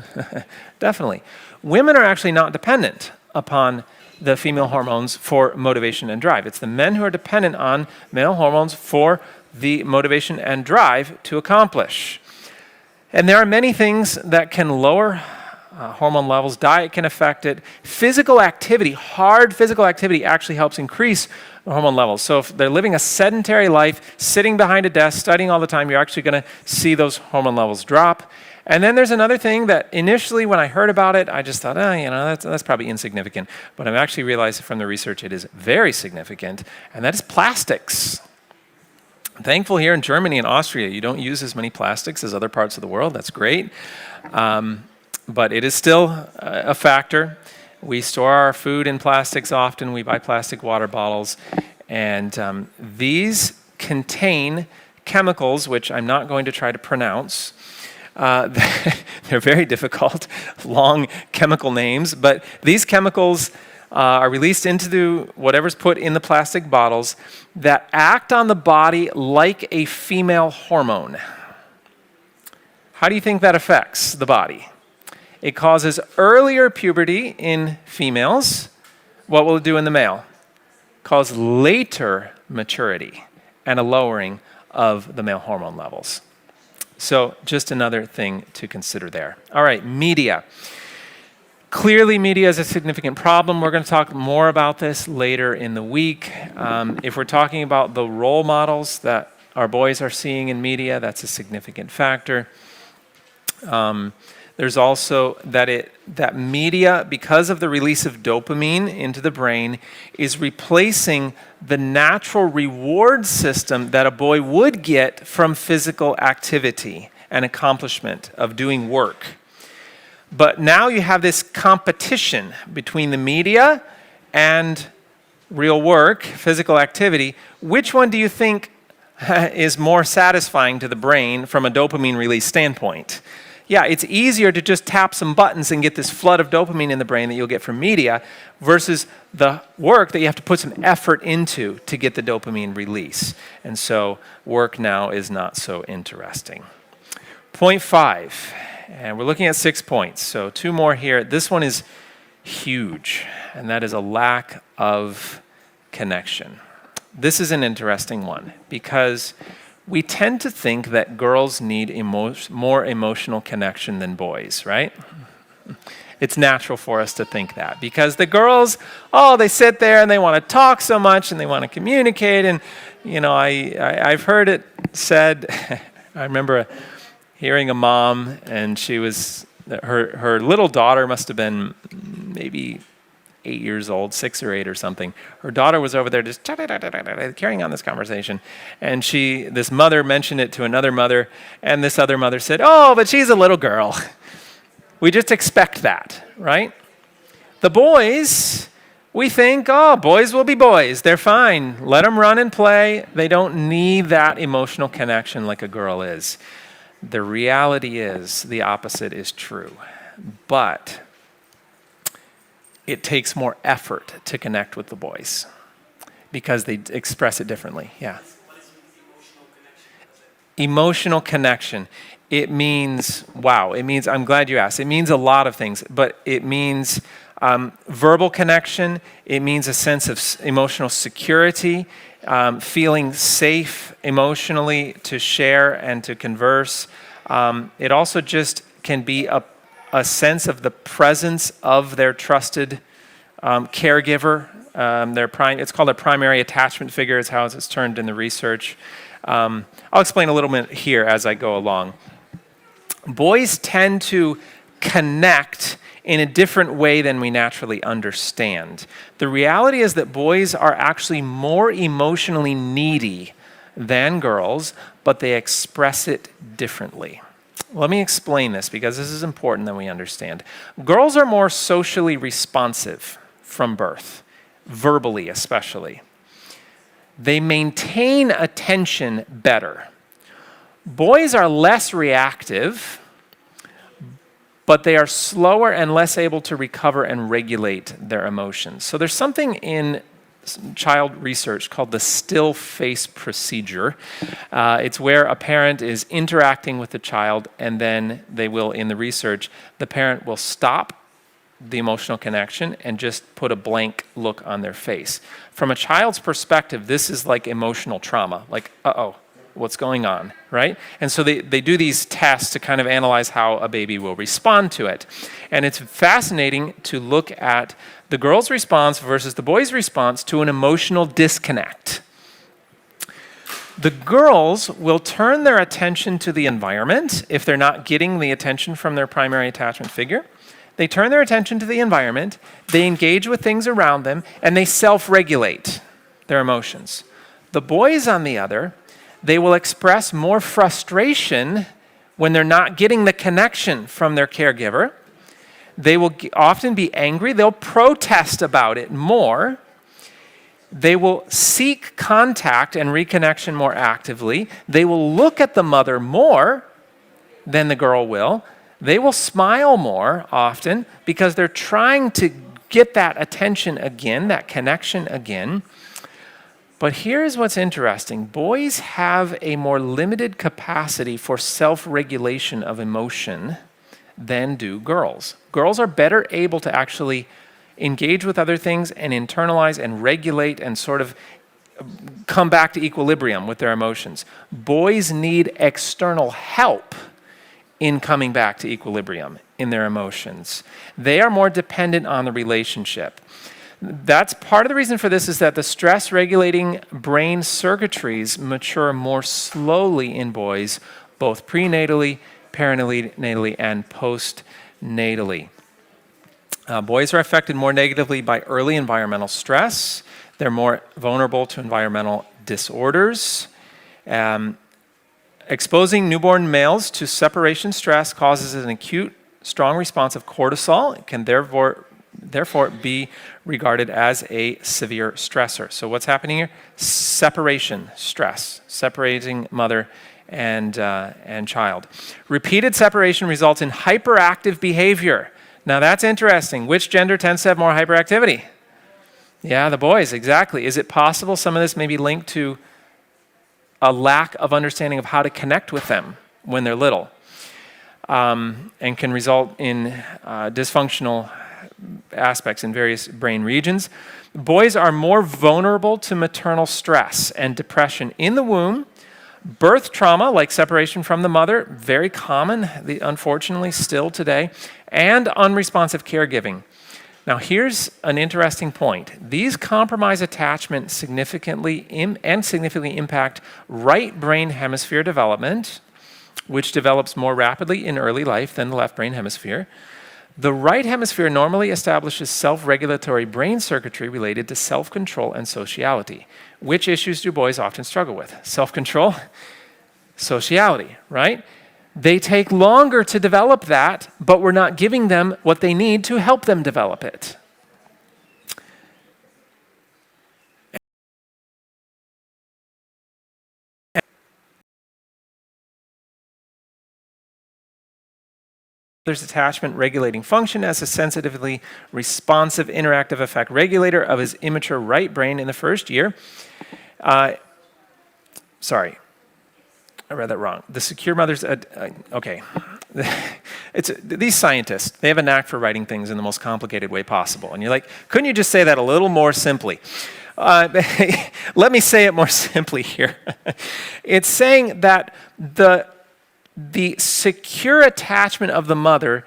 Definitely. Women are actually not dependent upon the female hormones for motivation and drive. It's the men who are dependent on male hormones for the motivation and drive to accomplish. And there are many things that can lower hormone levels. Diet can affect it. Physical activity, hard physical activity actually helps increase the hormone levels. So if they're living a sedentary life, sitting behind a desk, studying all the time, you're actually going to see those hormone levels drop. And then there's another thing that initially when I heard about it, I just thought, that's probably insignificant. But I've actually realized from the research it is very significant, and that is plastics. I'm thankful here in Germany and Austria, you don't use as many plastics as other parts of the world. That's great. But it is still a factor. We store our food in plastics often. We buy plastic water bottles. And these contain chemicals, which I'm not going to try to pronounce. They're very difficult, long chemical names. But these chemicals are released into whatever's put in the plastic bottles that act on the body like a female hormone. How do you think that affects the body? It causes earlier puberty in females. What will it do in the male? Cause later maturity and a lowering of the male hormone levels. So just another thing to consider there. All right, media. Clearly, media is a significant problem. We're going to talk more about this later in the week. If we're talking about the role models that our boys are seeing in media, that's a significant factor. There's also that media, because of the release of dopamine into the brain, is replacing the natural reward system that a boy would get from physical activity and accomplishment of doing work. But now you have this competition between the media and real work, physical activity. Which one do you think is more satisfying to the brain from a dopamine release standpoint? Yeah, it's easier to just tap some buttons and get this flood of dopamine in the brain that you'll get from media versus the work that you have to put some effort into to get the dopamine release. And so work now is not so interesting. Point 5, and we're looking at 6 points. So 2 more here. This one is huge, and that is a lack of connection. This is an interesting one because we tend to think that girls need more emotional connection than boys, right? It's natural for us to think that because the girls, they sit there and they want to talk so much and they want to communicate. And, I've heard it said, I remember hearing a mom and she was, her little daughter must have been maybe 8 years old, 6 or 8 or something. Her daughter was over there just carrying on this conversation. And this mother mentioned it to another mother, and this other mother said, "Oh, but she's a little girl." We just expect that, right? The boys, we think, oh, boys will be boys. They're fine. Let them run and play. They don't need that emotional connection like a girl is. The reality is the opposite is true. But it takes more effort to connect with the boys because they express it differently. Yeah. Emotional connection. It means, I'm glad you asked. It means a lot of things, but it means verbal connection. It means a sense of emotional security, feeling safe emotionally to share and to converse. It also just can be a sense of the presence of their trusted caregiver. It's called a primary attachment figure, is how it's termed in the research. I'll explain a little bit here as I go along. Boys tend to connect in a different way than we naturally understand. The reality is that boys are actually more emotionally needy than girls, but they express it differently. Let me explain this because this is important that we understand. Girls are more socially responsive from birth, verbally especially. They maintain attention better. Boys are less reactive, but they are slower and less able to recover and regulate their emotions. So there's something in child research called the still face procedure. It's where a parent is interacting with the child, and then in the research, the parent will stop the emotional connection and just put a blank look on their face. From a child's perspective, this is like emotional trauma, like, uh-oh, what's going on, right? And so they do these tests to kind of analyze how a baby will respond to it. And it's fascinating to look at the girl's response versus the boy's response to an emotional disconnect. The girls will turn their attention to the environment if they're not getting the attention from their primary attachment figure. They turn their attention to the environment, they engage with things around them, and they self-regulate their emotions. The boys, on the other, they will express more frustration when they're not getting the connection from their caregiver. They will often be angry. They'll protest about it more. They will seek contact and reconnection more actively. They will look at the mother more than the girl will. They will smile more often because they're trying to get that attention again, that connection again. But here's what's interesting. Boys have a more limited capacity for self-regulation of emotion than do girls. Girls are better able to actually engage with other things and internalize and regulate and sort of come back to equilibrium with their emotions. Boys need external help in coming back to equilibrium in their emotions. They are more dependent on the relationship. That's part of the reason for this is that the stress-regulating brain circuitries mature more slowly in boys, both prenatally, perinatally, and postnatally. Boys are affected more negatively by early environmental stress. They're more vulnerable to environmental disorders. Exposing newborn males to separation stress causes an acute, strong response of cortisol. It can therefore be regarded as a severe stressor. So what's happening here? Separation stress, separating mother and child. Repeated separation results in hyperactive behavior. Now that's interesting. Which gender tends to have more hyperactivity? Yeah, the boys, exactly. Is it possible some of this may be linked to a lack of understanding of how to connect with them when they're little, and can result in dysfunctional aspects in various brain regions? Boys are more vulnerable to maternal stress and depression in the womb. Birth trauma, like separation from the mother, very common, unfortunately, still today, and unresponsive caregiving. Now, here's an interesting point. These compromise attachment significantly impact right brain hemisphere development, which develops more rapidly in early life than the left brain hemisphere. The right hemisphere normally establishes self-regulatory brain circuitry related to self-control and sociality. Which issues do boys often struggle with? Self-control, sociality, right? They take longer to develop that, but we're not giving them what they need to help them develop it. Mother's attachment regulating function as a sensitively responsive interactive effect regulator of his immature right brain in the first year. Sorry, I read that wrong. The secure mother's, okay. These scientists, they have a knack for writing things in the most complicated way possible. And you're like, couldn't you just say that a little more simply? Let me say it more simply here. It's saying that the secure attachment of the mother,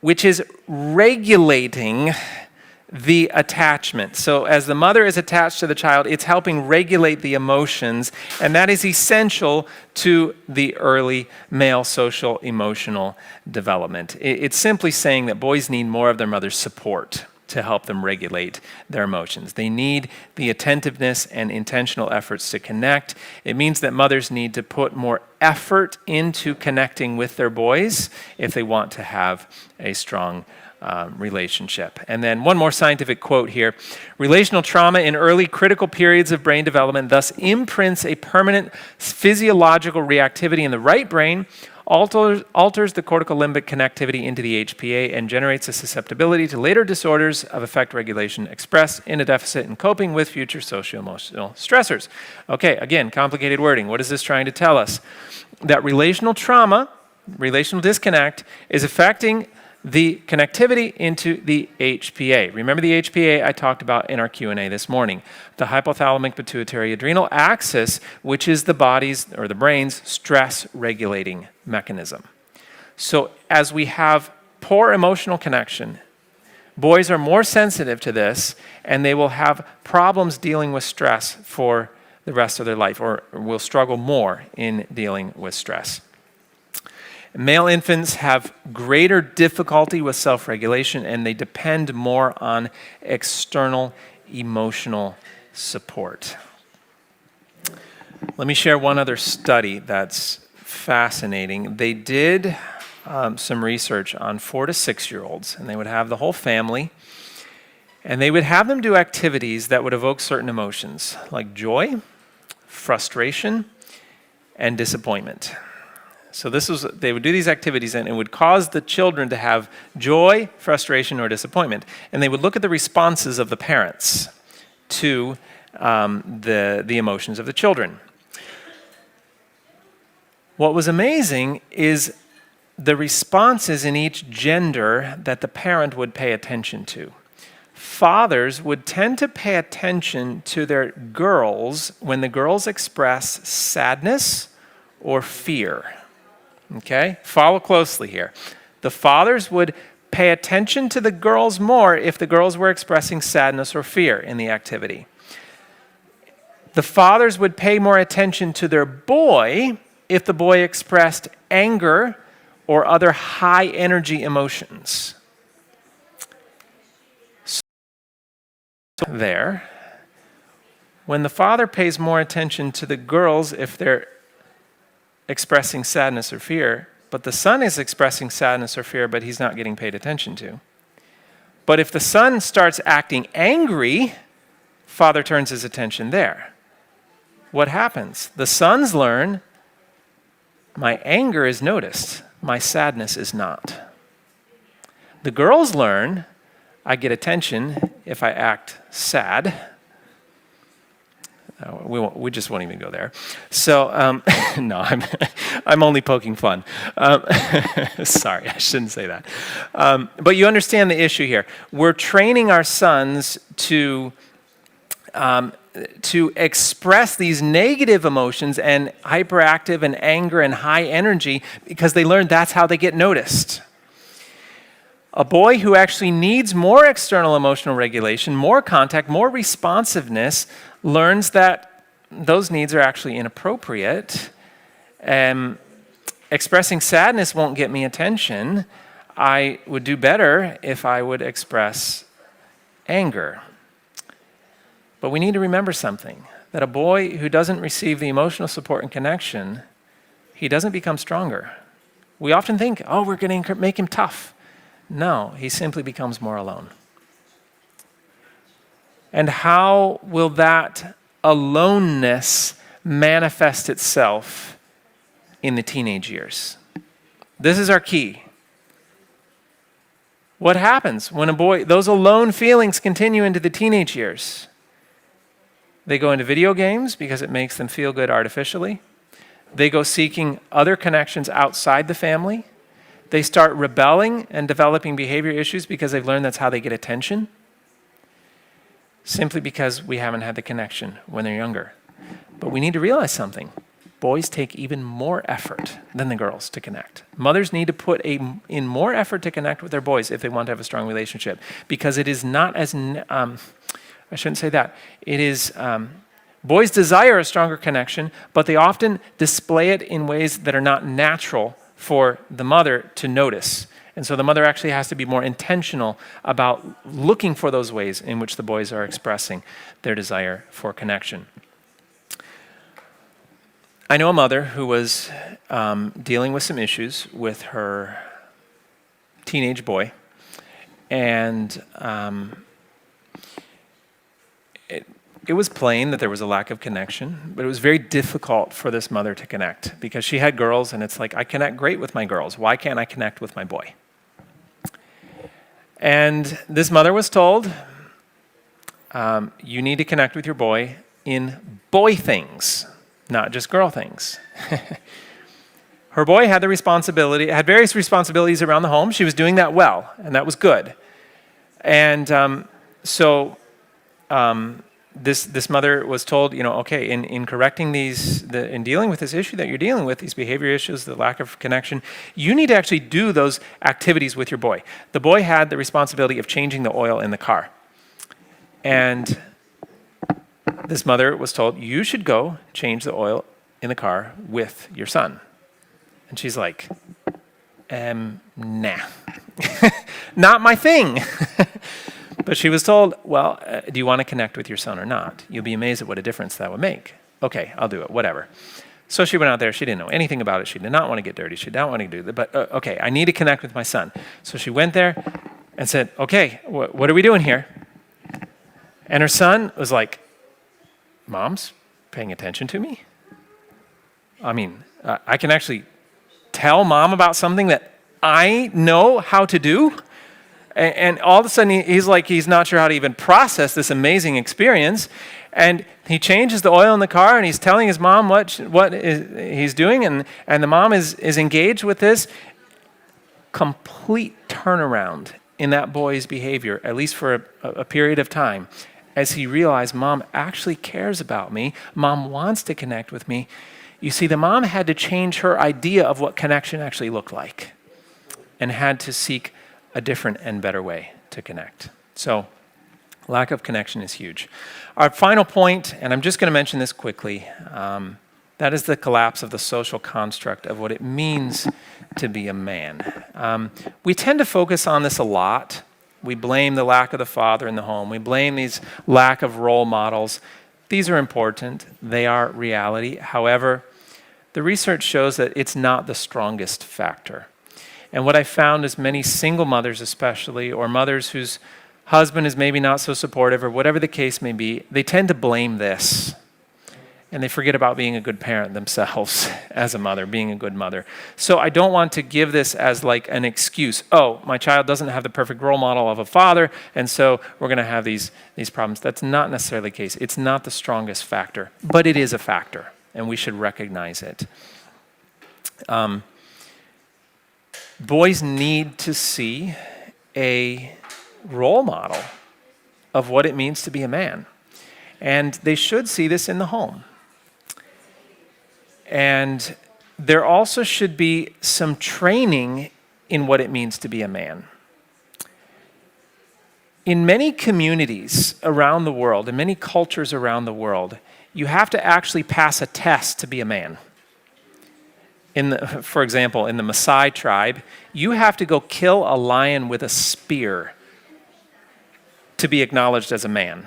which is regulating the attachment. So as the mother is attached to the child, it's helping regulate the emotions, and that is essential to the early male social emotional development. It's simply saying that boys need more of their mother's support to help them regulate their emotions. They need the attentiveness and intentional efforts to connect. It means that mothers need to put more effort into connecting with their boys if they want to have a strong relationship. And then one more scientific quote here. Relational trauma in early critical periods of brain development thus imprints a permanent physiological reactivity in the right brain, alters the cortical limbic connectivity into the HPA, and generates a susceptibility to later disorders of affect regulation expressed in a deficit in coping with future socio-emotional stressors. Okay, again, complicated wording. What is this trying to tell us? That relational trauma, relational disconnect, is affecting the connectivity into the HPA. Remember the HPA I talked about in our Q&A this morning, the hypothalamic pituitary adrenal axis, which is the body's or the brain's stress regulating mechanism. So as we have poor emotional connection, boys are more sensitive to this, and they will have problems dealing with stress for the rest of their life, or will struggle more in dealing with stress. Male infants have greater difficulty with self-regulation, and they depend more on external emotional support. Let me share one other study that's fascinating. They did some research on 4 to 6-year-olds, and they would have the whole family, and they would have them do activities that would evoke certain emotions, like joy, frustration, and disappointment. So they would do these activities, and it would cause the children to have joy, frustration, or disappointment. And they would look at the responses of the parents to the emotions of the children. What was amazing is the responses in each gender that the parent would pay attention to. Fathers would tend to pay attention to their girls when the girls express sadness or fear. Okay, follow closely here. The fathers would pay attention to the girls more if the girls were expressing sadness or fear in the activity. The fathers would pay more attention to their boy if the boy expressed anger or other high energy emotions. So there, when the father pays more attention to the girls if they're expressing sadness or fear, but the son is expressing sadness or fear, but he's not getting paid attention to. But if the son starts acting angry, father turns his attention there. What happens? The sons learn, my anger is noticed, my sadness is not. The girls learn, I get attention if I act sad. We just won't even go there. So, no, I'm only poking fun. Sorry, I shouldn't say that. But you understand the issue here. We're training our sons to express these negative emotions and hyperactive and anger and high energy because they learn that's how they get noticed. A boy who actually needs more external emotional regulation, more contact, more responsiveness, learns that those needs are actually inappropriate. Expressing sadness won't get me attention. I would do better if I would express anger. But we need to remember something, that a boy who doesn't receive the emotional support and connection, he doesn't become stronger. We often think, oh, we're going to make him tough. No, he simply becomes more alone. And how will that aloneness manifest itself in the teenage years? This is our key. What happens when a boy, those alone feelings continue into the teenage years? They go into video games because it makes them feel good artificially. They go seeking other connections outside the family. They start rebelling and developing behavior issues because they've learned that's how they get attention. Simply because we haven't had the connection when they're younger. But we need to realize something. Boys take even more effort than the girls to connect. Mothers need to put in more effort to connect with their boys if they want to have a strong relationship. Because it is not as, I shouldn't say that. It is, boys desire a stronger connection, but they often display it in ways that are not natural for the mother to notice. And so the mother actually has to be more intentional about looking for those ways in which the boys are expressing their desire for connection. I know a mother who was dealing with some issues with her teenage boy, and it was plain that there was a lack of connection, but it was very difficult for this mother to connect because she had girls, and it's like, I connect great with my girls. Why can't I connect with my boy? And this mother was told, you need to connect with your boy in boy things, not just girl things. Her boy had had various responsibilities around the home. She was doing that well, and that was good. And this mother was told, okay, in correcting in dealing with this issue that you're dealing with, these behavior issues, the lack of connection, you need to actually do those activities with your boy. The boy had the responsibility of changing the oil in the car. And this mother was told, you should go change the oil in the car with your son. And she's like, nah, not my thing. But she was told, well, do you want to connect with your son or not? You'll be amazed at what a difference that would make. Okay, I'll do it, whatever. So she went out there. She didn't know anything about it. She did not want to get dirty. She did not want to do that. But okay, I need to connect with my son. So she went there and said, okay, what are we doing here? And her son was like, Mom's paying attention to me? I mean, I can actually tell Mom about something that I know how to do? And all of a sudden, he's not sure how to even process this amazing experience. And he changes the oil in the car, and he's telling his mom what he's doing, and the mom is engaged with this. Complete turnaround in that boy's behavior, at least for a period of time, as he realized Mom actually cares about me. Mom wants to connect with me. You see, the mom had to change her idea of what connection actually looked like and had to seek a different and better way to connect. So lack of connection is huge. Our final point, and I'm just going to mention this quickly, that is the collapse of the social construct of what it means to be a man. We tend to focus on this a lot. We blame the lack of the father in the home. We blame these lack of role models. These are important. They are reality. However, the research shows that it's not the strongest factor. And what I found is many single mothers especially, or mothers whose husband is maybe not so supportive, or whatever the case may be, they tend to blame this. And they forget about being a good parent themselves as a mother, being a good mother. So I don't want to give this as like an excuse. Oh, my child doesn't have the perfect role model of a father, and so we're going to have these problems. That's not necessarily the case. It's not the strongest factor, but it is a factor, and we should recognize it. Boys need to see a role model of what it means to be a man. And they should see this in the home. And there also should be some training in what it means to be a man. In many communities around the world, in many cultures around the world, you have to actually pass a test to be a man. For example, in the Maasai tribe, you have to go kill a lion with a spear to be acknowledged as a man.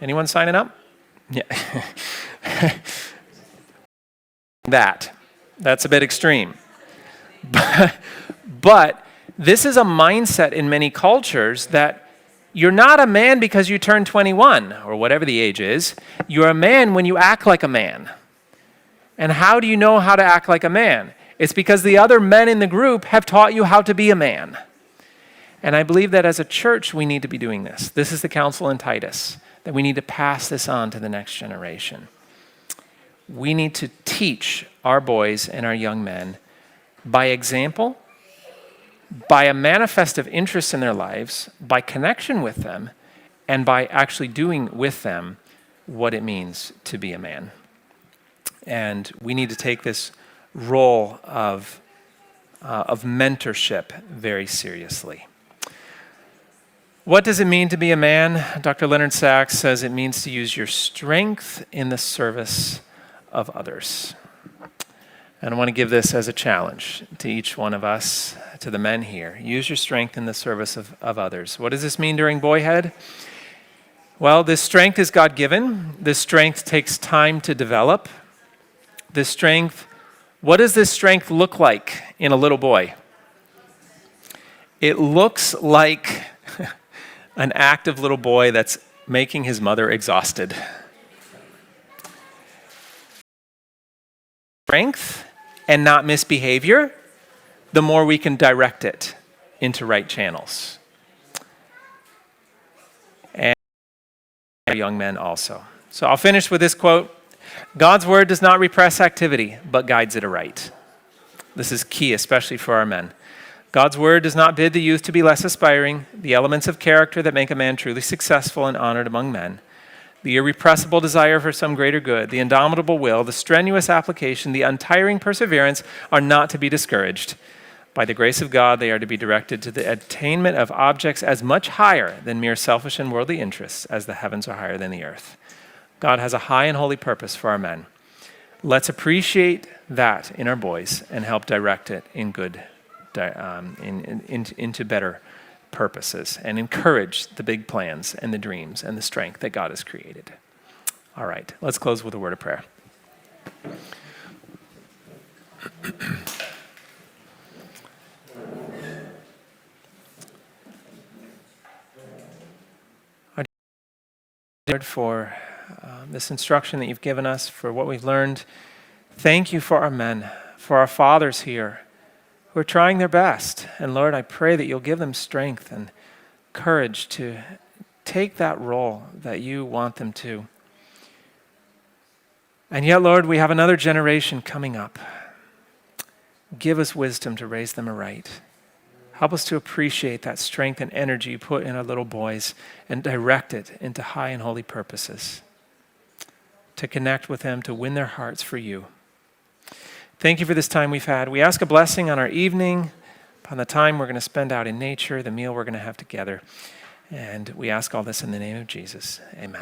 Anyone signing up? Yeah. That's a bit extreme. But this is a mindset in many cultures that you're not a man because you turn 21 or whatever the age is. You're a man when you act like a man. And how do you know how to act like a man? It's because the other men in the group have taught you how to be a man. And I believe that as a church, we need to be doing this. This is the counsel in Titus, that we need to pass this on to the next generation. We need to teach our boys and our young men by example, by a manifest of interest in their lives, by connection with them, and by actually doing with them what it means to be a man. And we need to take this role of mentorship very seriously. What does it mean to be a man? Dr. Leonard Sachs says it means to use your strength in the service of others. And I want to give this as a challenge to each one of us, to the men here. Use your strength in the service of others. What does this mean during Boyhead? Well, this strength is God-given. This strength takes time to develop. This strength, what does this strength look like in a little boy? It looks like an active little boy that's making his mother exhausted. Strength and not misbehavior, the more we can direct it into right channels. And young men also. So I'll finish with this quote. God's word does not repress activity, but guides it aright. This is key, especially for our men. God's word does not bid the youth to be less aspiring, the elements of character that make a man truly successful and honored among men, the irrepressible desire for some greater good, the indomitable will, the strenuous application, the untiring perseverance are not to be discouraged. By the grace of God, they are to be directed to the attainment of objects as much higher than mere selfish and worldly interests as the heavens are higher than the earth. God has a high and holy purpose for our men. Let's appreciate that in our boys and help direct it in good, into better purposes and encourage the big plans and the dreams and the strength that God has created. All right, let's close with a word of prayer. Lord, for this instruction that you've given us, for what we've learned. Thank you for our men, for our fathers here who are trying their best. And Lord, I pray that you'll give them strength and courage to take that role that you want them to. And yet, Lord, we have another generation coming up. Give us wisdom to raise them aright. Help us to appreciate that strength and energy you put in our little boys and direct it into high and holy purposes, to connect with them, to win their hearts for you. Thank you for this time we've had. We ask a blessing on our evening, upon the time we're going to spend out in nature, the meal we're going to have together. And we ask all this in the name of Jesus. Amen.